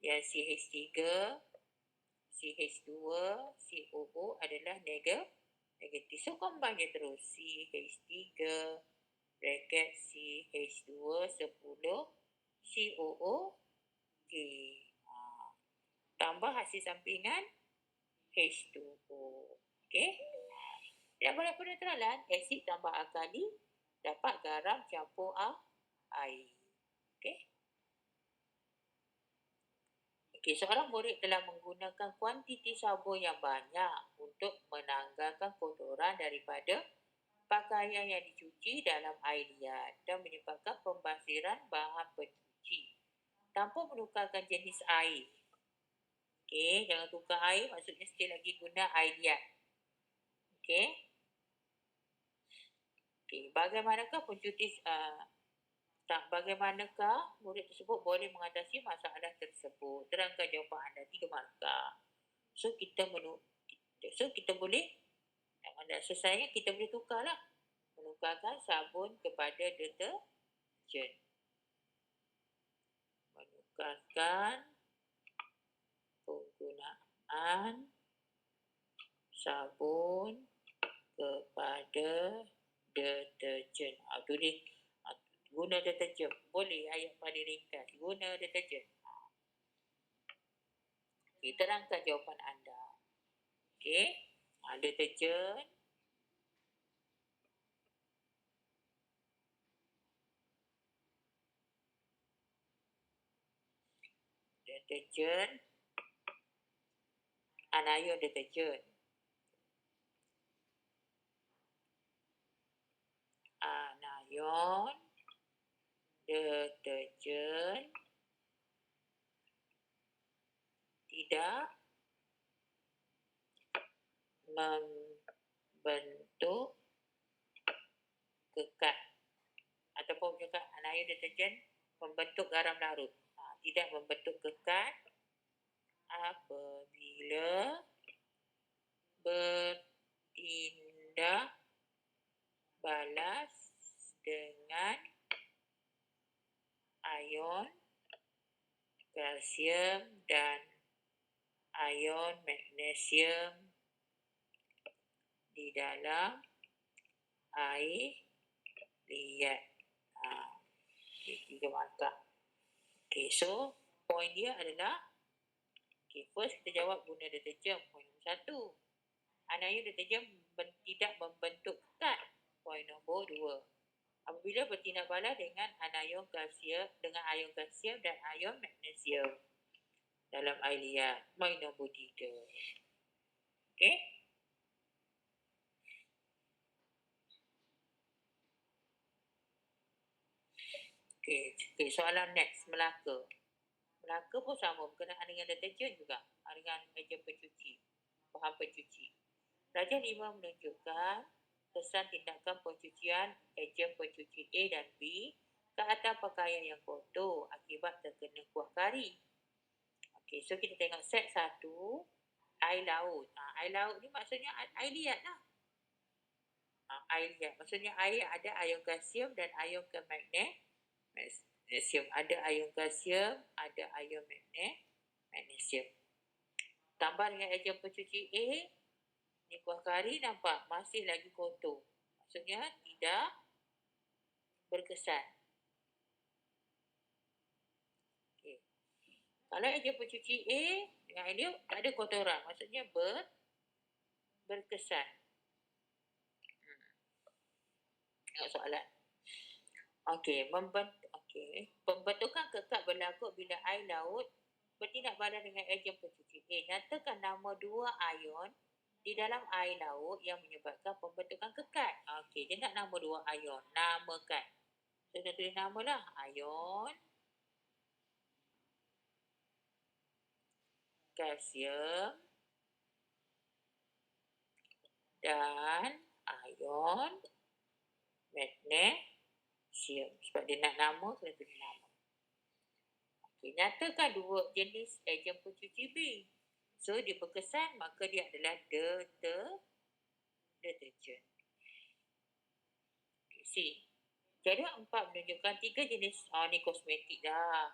Yang CH3, CH2, COO adalah negatif. So, combine je terus. CH3 bracket CH2 10 COO K. Tambah hasil sampingan H2O. Okey. Dan pada penetralan, asid tambah alkali dapat garam campur air. Okey. Okey, seorang murid telah menggunakan kuantiti sabun yang banyak untuk menanggalkan kotoran daripada pakaian yang dicuci dalam air liat dan menyebabkan pembasiran bahan pencuci tanpa menukarkan jenis air. Okey, jangan tukar air, maksudnya still lagi guna air liat. Okey. Okey, bagaimanakah bagaimanakah murid tersebut boleh mengatasi masalah tersebut? Terangkan jawapan anda, 3 markah. So, kita boleh, anda selesai, kita boleh tukarlah. Menukarkan sabun kepada deterjen. Menukarkan penggunaan sabun kepada deterjen. Tulis guna deterjen. Boleh ayat paling ringkas. Guna deterjen. Okay, terangkan jawapan anda. Okey. Deterjen. Deterjen. Anion deterjen. Anion deterjen tidak membentuk kekat, ataupun juga anion deterjen membentuk garam larut. Tidak membentuk kekat apabila bertindak balas dengan ion kalsium dan ion magnesium di dalam air liat. 3 markah. Okay, so point dia adalah, okay, first kita jawab guna deterjen, point nombor 1. Anion deterjen tidak membentuk kekat, point nombor 2. Apabila bertindak balas dengan anion kalsium dan ion magnesium dalam air liat, point nombor 3. Okey. Okey, soalan next, Melaka. Melaka pun sama, berkenaan dengan deterjen juga, dengan ejen pencuci, bahan pencuci. Rajah 5 menunjukkan kesan tindakan pencucian ejen pencuci A dan B ke atas pakaian yang kotor akibat terkena kuah kari. Okey, so kita tengok set 1, air laut. Air laut ni maksudnya air liat lah. Air liat, maksudnya air ada ion kalsium dan ion magnesium. Ada ion kalsium, ada ion magnesium. Tambah dengan ejen pencuci A, ni kuah kari nampak masih lagi kotor. Maksudnya tidak berkesan. Okay. Kalau ejen pencuci A dengan air liat tak ada kotoran, maksudnya berkesan. Tengok soalan. Okey, pembentukan kekat berlaku bila air laut bertindak balas dengan ejen pencuci A. Nyatakan nama 2 ion di dalam air laut yang menyebabkan pembentukan kekat. Okey, dia nak nama 2 ion. Namakan. So, dia tulis nama lah. Ion kalsium dan ion magnesium. Sebab dia nak nama, kena tulis nama. Okey, nyatakan 2 jenis ejen pencuci B. So, dia berkesan, maka dia adalah deterjen. C. Jadual 4 menunjukkan 3 jenis, ni kosmetik dah.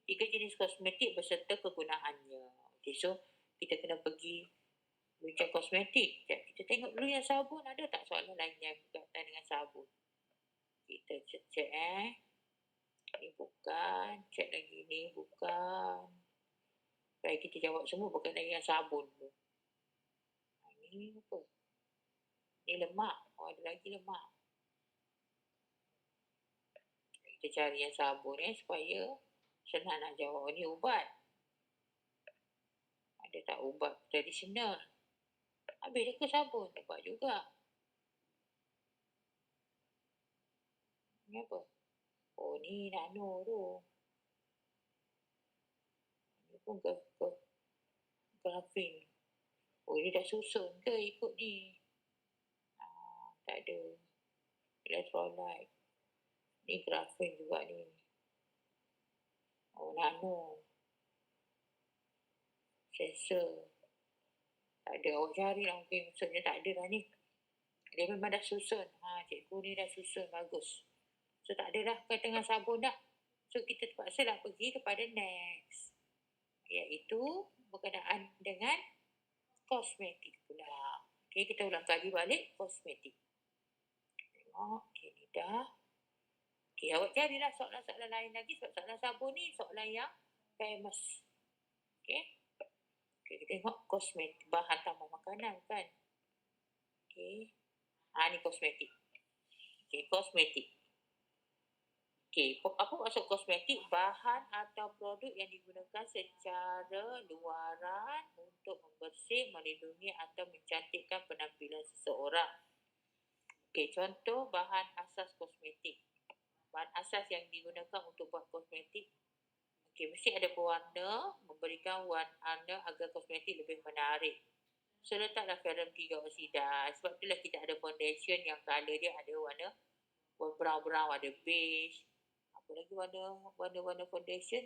3 jenis kosmetik beserta kegunaannya. Okay, so kita kena pergi bincang kosmetik. Kita tengok dulu yang sabun, ada tak soalan lain yang berkaitan dengan sabun? Kita cek ni bukan, cek lagi ni bukan. Baik, kita jawab semua berkaitan dengan sabun tu. Ni apa? Ni lemak. Ada lagi lemak. Kita cari yang sabun supaya senang nak jawab. Ni ubat. Ada tak ubat tradisional? Habis dia ke sabun? Ubat juga. Ni apa? Oh, ni nano tu. Ni pun grafing. Oh, dia dah susun ke ikut ni? Tak ada. Electrolyte. Ni grafing juga ni. Oh, nano. Sensor. Tak ada. Awak cari lah. Okay, maksudnya tak ada lah ni. Dia memang dah susun. Cikgu ni dah susun. Bagus. So, tak ada dah kaitan dengan sabun dah. So, kita terpaksa lah pergi kepada next. Iaitu berkenaan dengan kosmetik pula. Okay, kita ulang kali balik kosmetik. Tengok. Okay, ni dah. Okay, awak carilah soalan-soalan lain lagi. Sebab soalan sabun ni soalan yang famous. Okay. Okay, kita tengok kosmetik. Bahan tambah makanan kan. Okay. Ni kosmetik. Okay, kosmetik. Okay, apa maksud kosmetik? Bahan atau produk yang digunakan secara luaran untuk membersih, melindungi atau mencantikkan penampilan seseorang. Okay, contoh bahan asas kosmetik. Bahan asas yang digunakan untuk buat kosmetik. Okay, mesti ada pewarna, memberikan warna agar kosmetik lebih menarik. So, letaklah Ferrum 3 oksida. Sebab itulah kita ada foundation yang colour dia ada warna brown-brown, ada beige. Apa lagi warna foundation?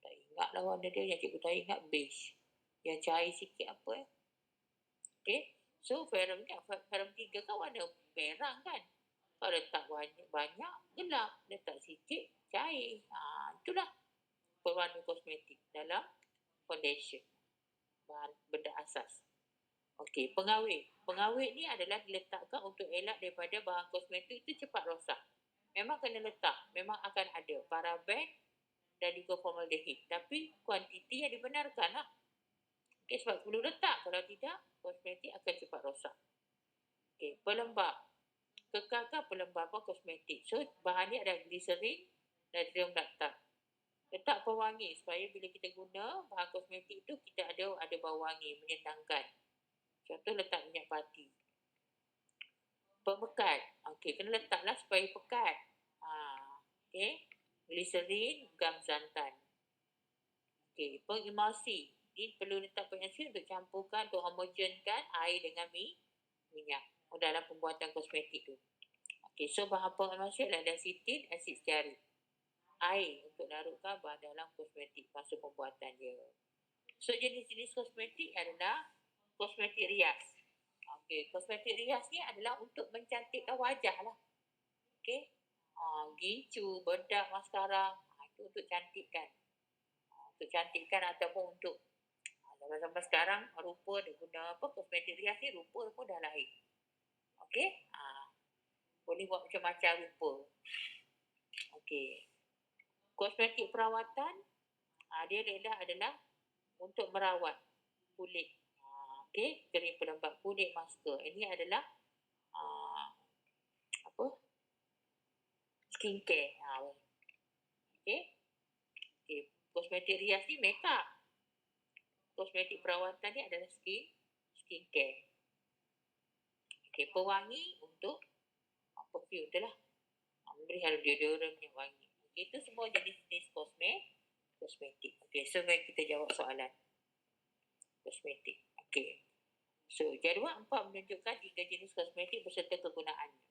Tak ingat lah warna dia. Yang cikgu tak ingat beige. Yang cair sikit apa Okay. So, Ferrum 3 kan warna merah kan. Kalau letak banyak gelap. Letak sikit, cair. Itulah pewarna kosmetik dalam foundation. Bahan benda asas. Okey, pengawet. Pengawet ni adalah diletakkan untuk elak daripada bahan kosmetik itu cepat rosak. Memang kena letak. Memang akan ada paraben dan juga formaldehid. Tapi kuantiti yang dibenarkan lah. Okey, sebab perlu letak. Kalau tidak, kosmetik akan cepat rosak. Okey, pelembab. Kekalkan pelembapan kosmetik. So, bahan ni ada glycerin, natrium laktat. Letak pewangi supaya bila kita guna bahan kosmetik tu kita ada bau wangi, menyenangkan. Contoh letak minyak pati. Pemekat. Okey, kena letaklah supaya pekat. Okey. Glycerin, gam santan. Okey, pengemulsi. Ini perlu letak pengemulsi untuk campurkan, untuk homogenkan air dengan minyak dalam pembuatan kosmetik tu. Okey, so bahan pengemulsi adalah lecithin, asid stearik. Air untuk larutkan bahan dalam kosmetik masa pembuatan dia. So, jenis-jenis kosmetik adalah kosmetik rias. Okey, kosmetik rias ni adalah untuk mencantikkan wajah lah. Okey. Gincu, bedak, maskara. Itu untuk cantikkan. Untuk cantikkan ataupun untuk sampai sekarang rupa dia guna apa kosmetik rias ni rupa pun dah lahir. Okey. Boleh buat macam-macam rupa. Okey. Kosmetik perawatan dia adalah untuk merawat kulit. Okey, krim pelembab kulit, masker. Ini adalah skincare. Okey. Okey, kosmetik rias ni makeup. Kosmetik perawatan ni adalah skincare. Okey, pewangi untuk perfume tu lah. Memberi deodorant yang wangi. Okey, itu semua jenis-jenis kosmetik. Okey, so mari kita jawab soalan kosmetik. Okey. So, jadual 4 menunjukkan 3 jenis kosmetik beserta kegunaannya.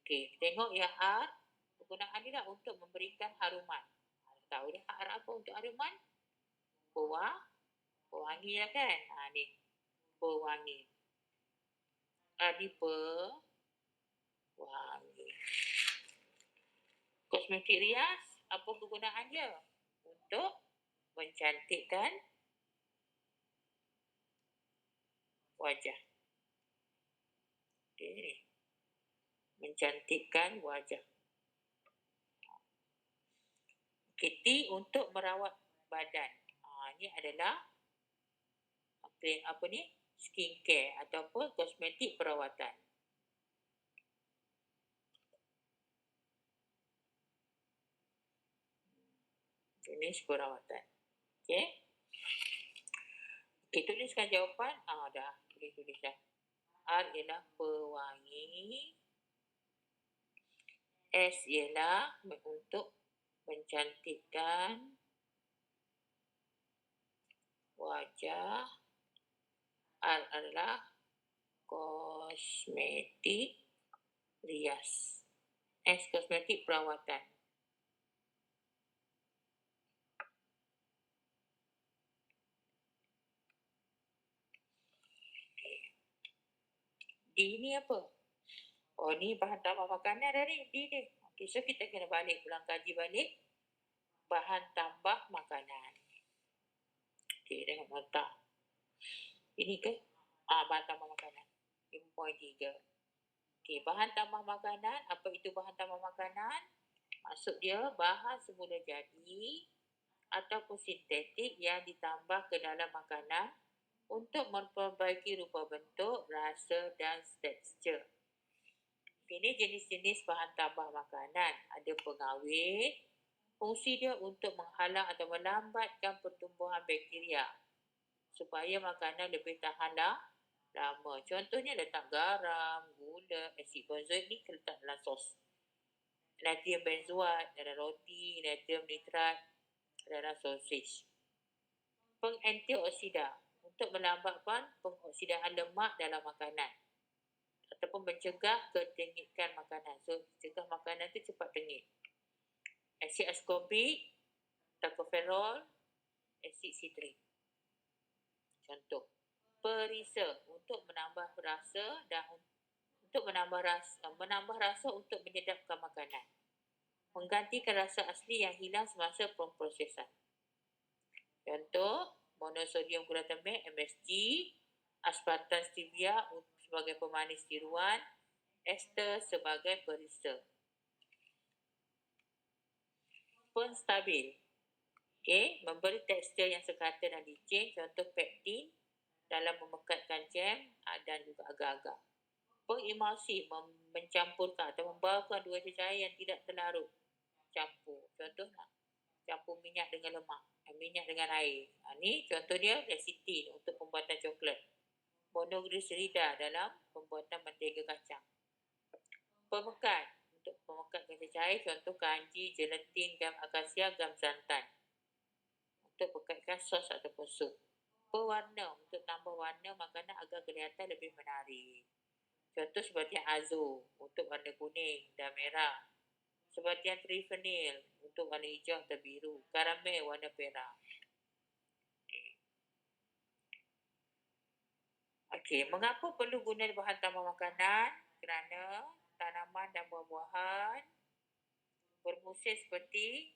Okey, tengok yang R. Kegunaan ni lah untuk memberikan haruman. Tahu dah R apa untuk haruman? Pewangi lah kan? Ni. Pewangi. Ni wangi. Kosmetik rias, apa kegunaannya? Untuk mencantikkan wajah. Okay. Mencantikkan wajah. Kiti untuk merawat badan. Ini adalah apa ni? Skincare ataupun kosmetik perawatan. Jenis perawatan. Okey. Okay, tuliskan jawapan. Dah. Boleh tulis dah. R ialah pewangi. S ialah untuk mencantikkan wajah. R adalah kosmetik rias. S kosmetik perawatan. D ni apa? Ni bahan tambah makanan dah ni. D ni. Okay, so kita kena ulang kaji balik bahan tambah makanan. Okay, tengok nota. Ini ke? Bahan tambah makanan. 5.3. Okay, bahan tambah makanan. Apa itu bahan tambah makanan? Maksud dia bahan semula jadi ataupun sintetik yang ditambah ke dalam makanan untuk memperbaiki rupa bentuk, rasa dan tekstur. Ini jenis-jenis bahan tambah makanan. Ada pengawet. Fungsi dia untuk menghalang atau melambatkan pertumbuhan bakteria supaya makanan lebih tahan lama. Contohnya letak garam, gula, asid benzoik ni letak dalam sos. Natrium benzoat dalam roti, natrium nitrat dalam sosis. Pengantioksida untuk melambatkan pengoksidaan lemak dalam makanan ataupun mencegah ketengikan makanan. So, cegah makanan tu cepat tengik. Asid askorbik, tocopherol, asid sitrik. Contoh. Perisa untuk menambah rasa dan untuk menambah rasa untuk menyedapkan makanan. Menggantikan rasa asli yang hilang semasa pemprosesan. Contoh, monosodium glutamate MSG, aspartam stevia sebagai pemanis tiruan, ester sebagai perisa. Penstabil. Okay, memberi tekstur yang sekata dan licin, contoh pektin dalam memekatkan jam dan juga agar-agar. Pengemulsi, mencampurkan atau membawakan dua cecair yang tidak terlarut. Campur. Contohnya, campur minyak dengan lemak. Minyak dengan air. Ni contoh dia lecithin untuk pembuatan coklat. Monoglycerida dalam pembuatan mentega kacang. Pemekat untuk pemekatkan cecair, contoh kanji, gelatin, gam akasia, gam santan. Untuk pekatkan sos ataupun sup. Pewarna untuk tambah warna makanan agar kelihatan lebih menarik. Contoh seperti azo untuk warna kuning dan merah. Seperti triphenil untuk warna hijau atau biru. Karamel warna perak. Okey, mengapa perlu guna bahan tambah makanan? Kerana tanaman dan buah-buahan bermusim seperti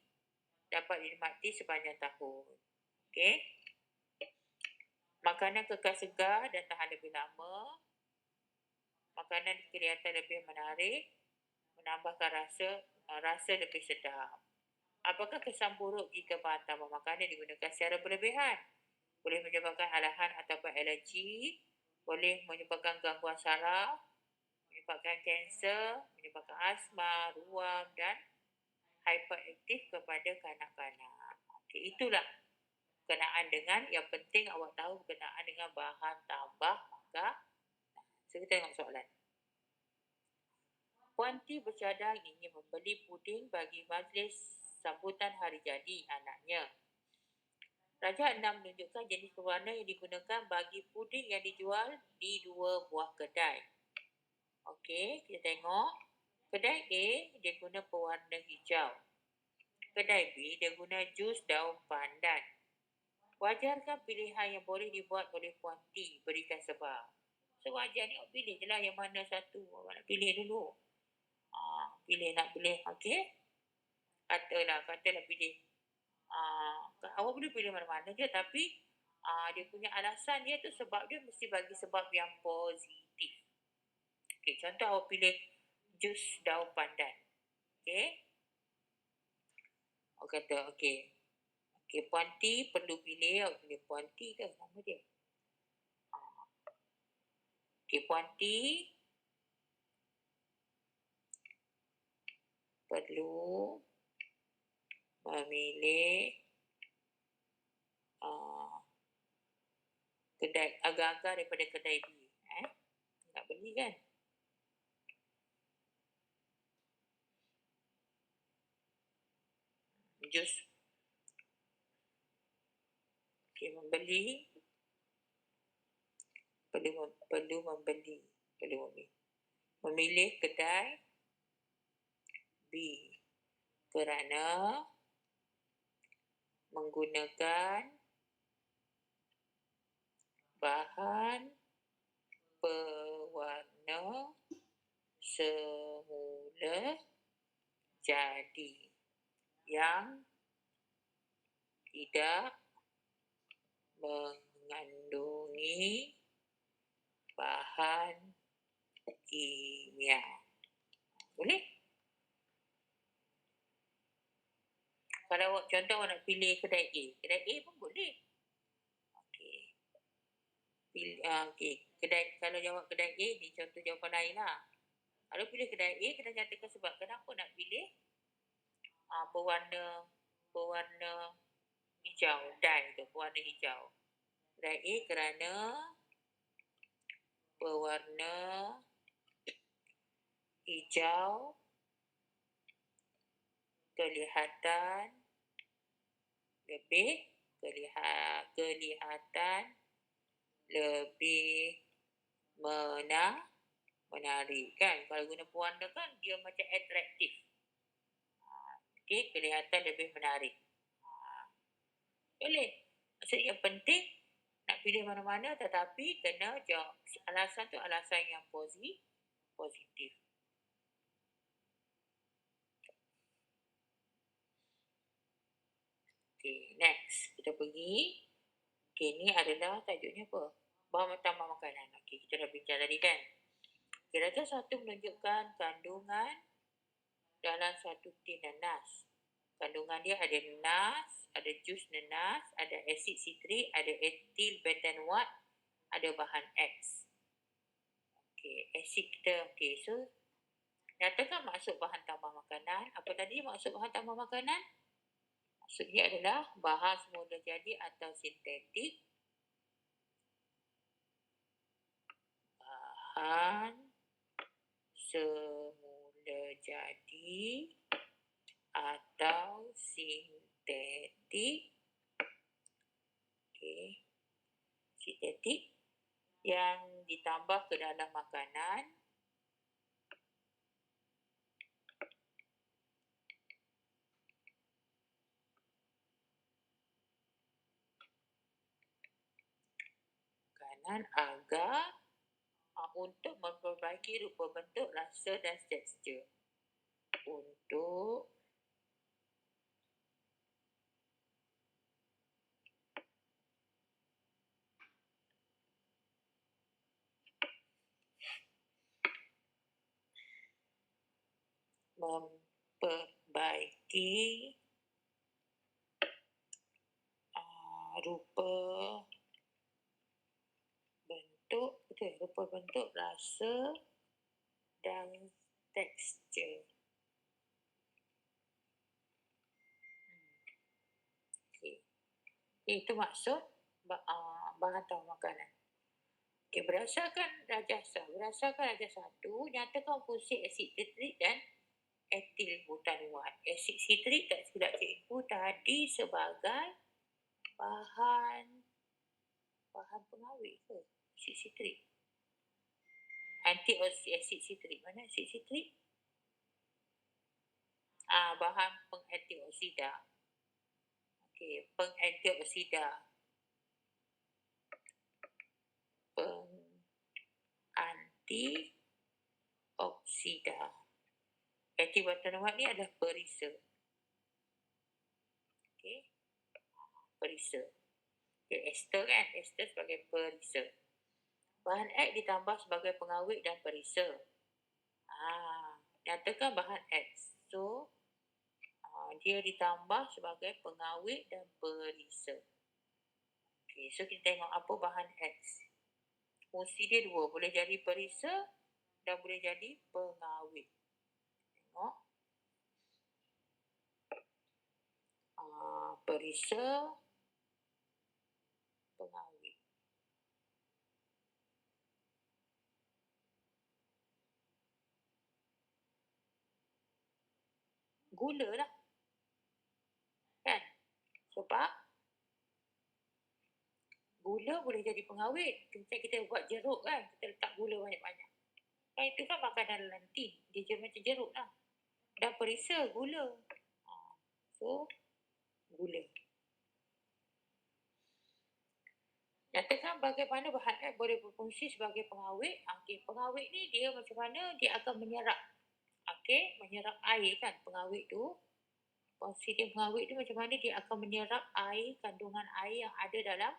dapat dinikmati sepanjang tahun. Okey. Makanan kekal segar dan tahan lebih lama. Makanan kelihatan lebih menarik, menambahkan rasa lebih sedap. Apakah kesan buruk jika bahan tambah makanan digunakan secara berlebihan? Boleh menyebabkan alahan ataupun alergi, boleh menyebabkan gangguan saraf, menyebabkan kanser, menyebabkan asma, ruam dan hyperaktif kepada kanak-kanak. Okay, itulah berkenaan dengan yang penting awak tahu berkenaan dengan bahan tambah makanan. So, kita tengok soalan. Puan T bercadang ingin membeli puding bagi majlis sambutan hari jadi anaknya. Raja 6 menunjukkan jenis pewarna yang digunakan bagi puding yang dijual di dua buah kedai. Okey, kita tengok. Kedai A, dia guna pewarna hijau. Kedai B, dia guna jus daun pandan. Wajarkan pilihan yang boleh dibuat oleh Puan T, berikan sebab. So, wajar ni, pilih je lah yang mana satu. Awak nak pilih dulu. nak pilih, okey? Katalah pilih. Awak boleh pilih mana-mana je, tapi dia punya alasan dia tu sebab dia mesti bagi sebab yang positif. Okey, contoh awak pilih jus daun pandan. Okey? Awak kata, okey, Puan T perlu pilih, awak pilih Puan T ke nama dia? Okey, Puan T perlu memilih kedai agak-agak daripada kedai B. Nak beli kan? Jus. Okey, membeli. Perlu memilih kedai B kerana menggunakan bahan pewarna semula jadi yang tidak mengandungi bahan kimia. Boleh? Kalau awak contoh awak nak pilih kedai A pun boleh. Okey. Kalau jawab kedai A ni contoh jawapan lain lah. Kalau pilih kedai A, kena nyatakan sebab kenapa nak pilih pewarna hijau, dye tu, pewarna hijau. Kedai A kerana pewarna hijau kelihatan lebih menarik kan. Kalau guna pewarna kan dia macam atraktif. Okey, kelihatan lebih menarik. Boleh. Maksudnya yang penting nak pilih mana-mana tetapi kena jawab alasan tu alasan yang positif. Okay, next. Kita pergi. Okay, ni adalah tajuknya apa? Bahan tambah makanan. Okay, kita dah bincang tadi kan. Darjah 1 menunjukkan kandungan dalam satu tin nanas. Kandungan dia ada nanas, ada jus nanas, ada asid sitrik, ada etil betanuat, ada bahan X. Okay, asid kita. Okay, so nyatakan maksud bahan tambah makanan. Apa tadi maksud bahan tambah makanan? Maksudnya adalah bahan semula jadi atau sintetik. Bahan semula jadi atau sintetik. Okey. Sintetik yang ditambah ke dalam makanan agar untuk memperbaiki rupa bentuk, rasa dan tekstur. Untuk memperbaiki rupa bentuk, rasa dan tekstur. Okay. Itu maksud bahan tambah makanan. Okay, berdasarkan darjah 1, nyatakan fungsi asid sitrik dan etil butanuat. Asid sitrik tak silap cikgu tadi sebagai bahan pengawet ke? Asid sitrik. Asid sitrik. Mana asid sitrik? Bahan pengantioksida. Okey, pengantioksida. Pengantioksida. Fatty butter lemak ni adalah perisa. Okey. Perisa. Okay, ester kan? Ester sebagai perisa. Bahan X ditambah sebagai pengawet dan perisa. Nyatakan bahan X. So, dia ditambah sebagai pengawet dan perisa. Okay, so kita tengok apa bahan X. Fungsi dia dua. Boleh jadi perisa dan boleh jadi pengawet. Tengok. Perisa, pengawet. Gula lah. Kan? Sebab gula boleh jadi pengawet. Kita buat jeruk kan, kita letak gula banyak-banyak. Kan itu kan makanan lantin. Dia macam jeruk lah. Dan perisa gula. So, gula. Nyatakan bagaimana bahan X boleh berfungsi sebagai pengawet. Okay, pengawet ni dia macam mana dia akan menyerap. Okay, menyerap air kan pengawet tu. Fungsi dia pengawet tu macam mana dia akan menyerap air, kandungan air yang ada dalam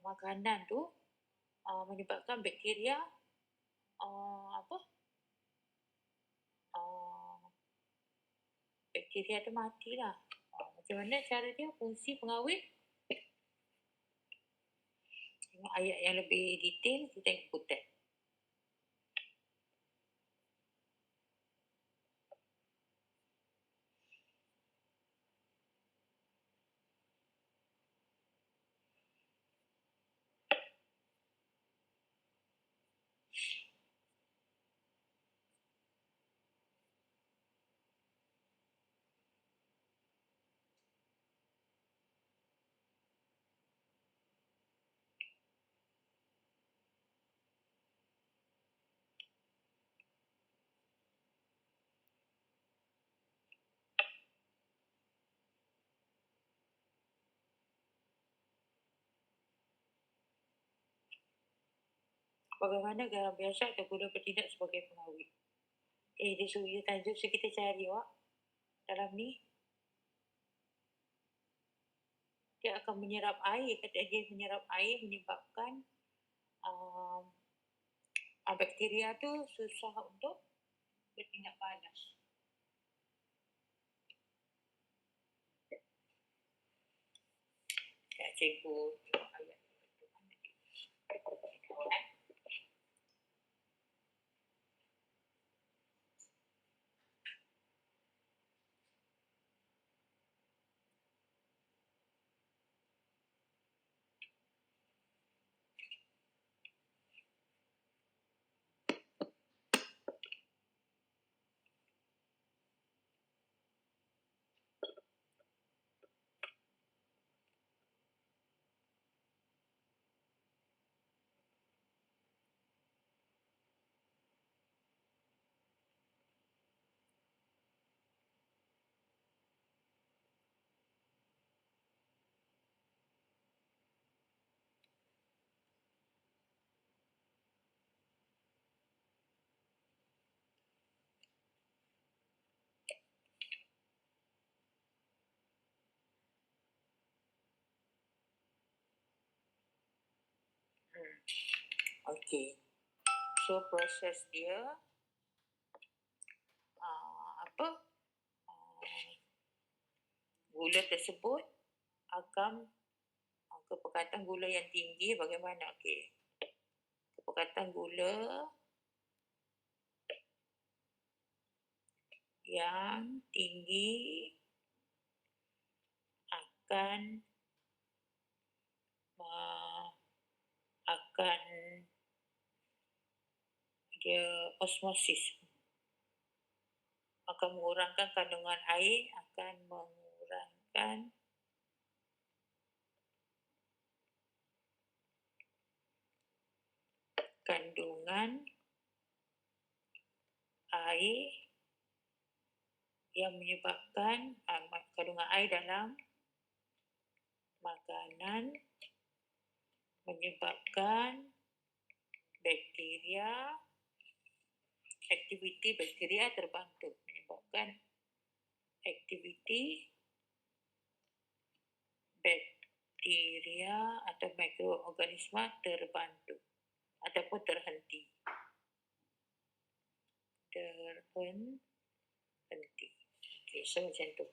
makanan tu, menyebabkan bakteria bakteria tu matilah. Macam mana cara dia fungsi pengawet? Tengok ayat yang lebih detail, kita tengok kutip. Bagaimana garam biasa atau gula bertindak sebagai pengawet? Dia suruh dia tanya, so kita cari awak. Dalam ni, dia akan menyerap air. Kata dia menyerap air menyebabkan bakteria tu susah untuk bertindak balas. Ya, cikgu tengok ayat. Okey. So proses dia gula tersebut akan kepekatan gula yang tinggi bagaimana? Okey. Kepekatan gula yang tinggi akan dia osmosis, akan mengurangkan kandungan air, akan mengurangkan kandungan air yang menyebabkan kandungan air dalam makanan menyebabkan bakteria aktiviti bakteria terbantu, menyebabkan aktiviti bakteria atau mikroorganisma terbantu ataupun terhenti. Okey, so macam tu.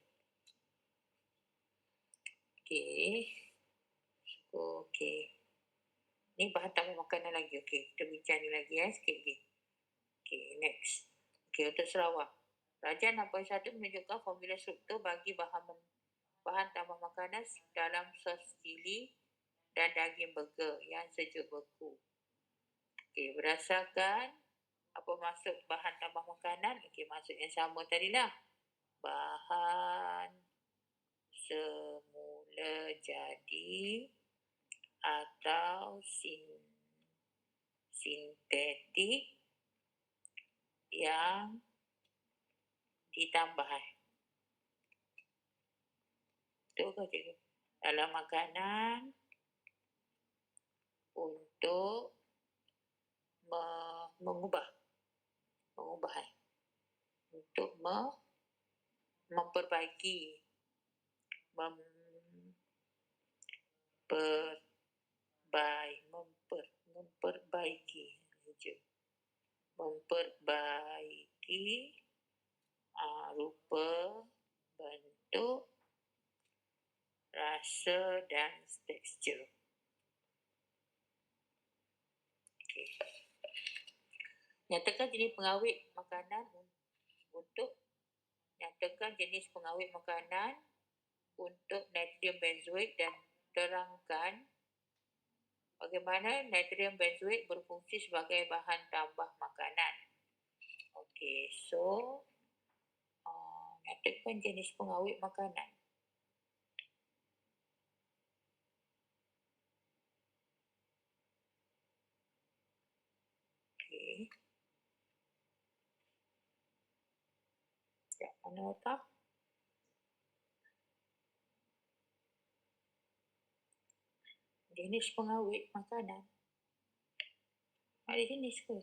Okey. Ni bahan tambah makanan lagi. Okey, kita bincang ni lagi sikit lagi. Okey, next. Okey, untuk Sarawak. Rajah 6.1 menunjukkan formula struktur bagi bahan tambah makanan dalam sos cili dan daging burger yang sejuk beku. Okey, berdasarkan apa maksud bahan tambah makanan? Okey, maksud yang sama tadilah. Bahan semula jadi atau sintetik yang ditambah. Betul ke cikgu? Dalam makanan untuk mengubah untuk memperbaiki rupa, bentuk, rasa dan tekstur. Okey. Nyatakan jenis pengawet makanan untuk natrium benzoat dan terangkan bagaimana natrium benzoat berfungsi sebagai bahan tambah makanan. Okey, so nyatakan jenis pengawet makanan. Okey. Sekejap, mana letak? Jenis pengawet makanan. Ada jenis ke?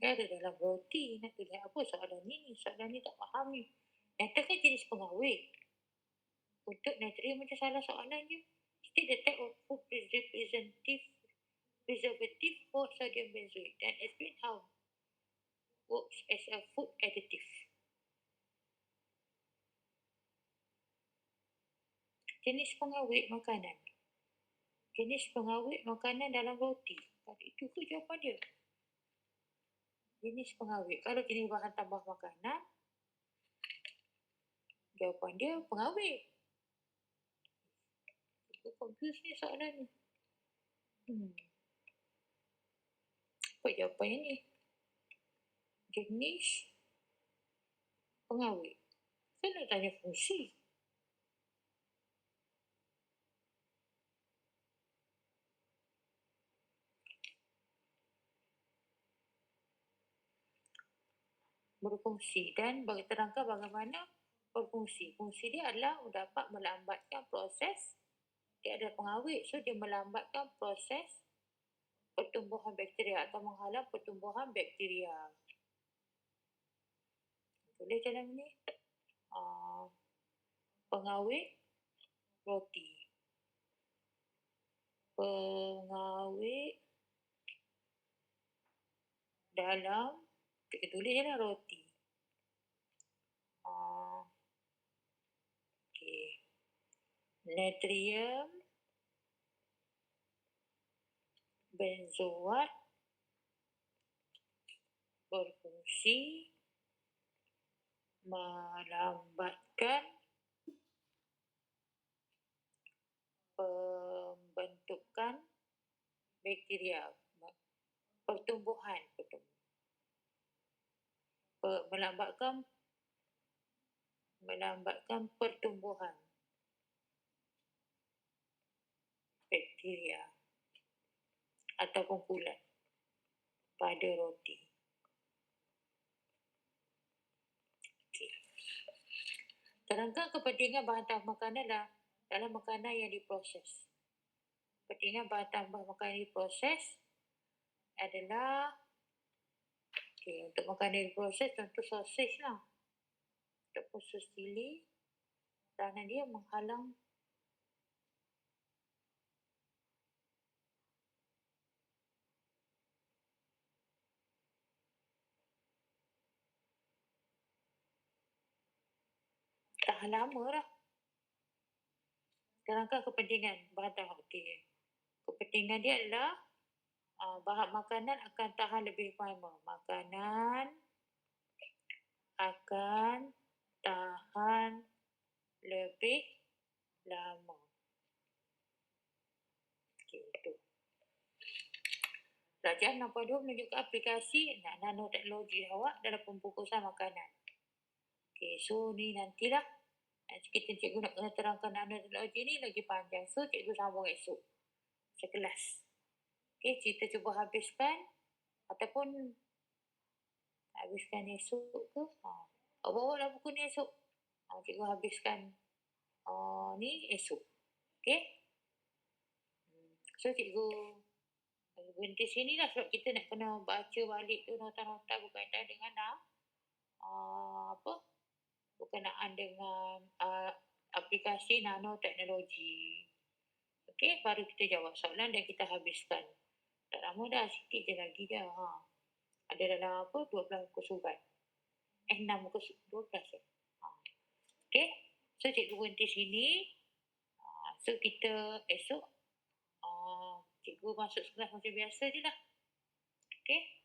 Dia ada dalam roti. Nak lihat apa soalan ni? Soalan ni tak faham ni. Nyatakan jenis pengawet. Untuk natrium macam salah soalan je. State the type of food preservative for sodium benzoate dan explain how works as a food additive. Jenis pengawet makanan. Jenis pengawet makanan dalam roti. Tadi itu ke jawapan dia? Jenis pengawet. Kalau jenis bahan tambah makanan, jawapan dia pengawet. Aku confuse ni soalan ni. Apa jawapannya ni? Jenis pengawet. Saya nak tanya fungsi. Berfungsi dan bagi terangkan bagaimana berfungsi. Fungsi dia adalah dapat melambatkan proses. Dia ada pengawet, so dia melambatkan proses pertumbuhan bakteria atau menghalang pertumbuhan bakteria. Boleh dalam ni? Pengawet roti. Pengawet dalam, kita tulis je lah roti. Okey. Natrium benzoat berfungsi melambatkan pembentukan bakteria, melambatkan pertumbuhan bakteria ataupun kulat pada roti. Okay. Terangkan kepentingan bahan tambah makanan dalam makanan yang diproses. Kepentingan bahan tambah makanan yang diproses adalah untuk makanan yang diproses tentu sosis lah. Ataupun sos cili kerana dia menghalang tahan lama lah. Terangkan kepentingan bahan tambah. Okay. Kepentingan dia adalah bahan makanan akan tahan lebih lama. Makanan akan tahan lebih lama. Okey, itu. Pelajaran 62 menunjukkan aplikasi nanoteknologi awak dalam pembungkusan makanan. Okey, so ni nantilah. Nanti kita cikgu nak kena terangkan nanoteknologi ni lagi panjang. So, cikgu sambung esok. Sekelas. Okey, kita cuba habiskan ataupun habiskan esok ke? Bawa lah buku ni esok. Cikgu habiskan ni esok. Okey? So, cikgu berhenti sini lah sebab kita nak kena baca balik tu nota-nota berkaitan dengan berkenaan dengan aplikasi nanoteknologi. Okey, baru kita jawab soalan dan kita habiskan. Tak lama dah, sikit je lagi dah. Ada dalam 12 muka surat. 6 muka surat, 12 ya. Okey, so cikgu berhenti sini. So kita esok cikgu masuk kelas macam biasa je lah. Okey.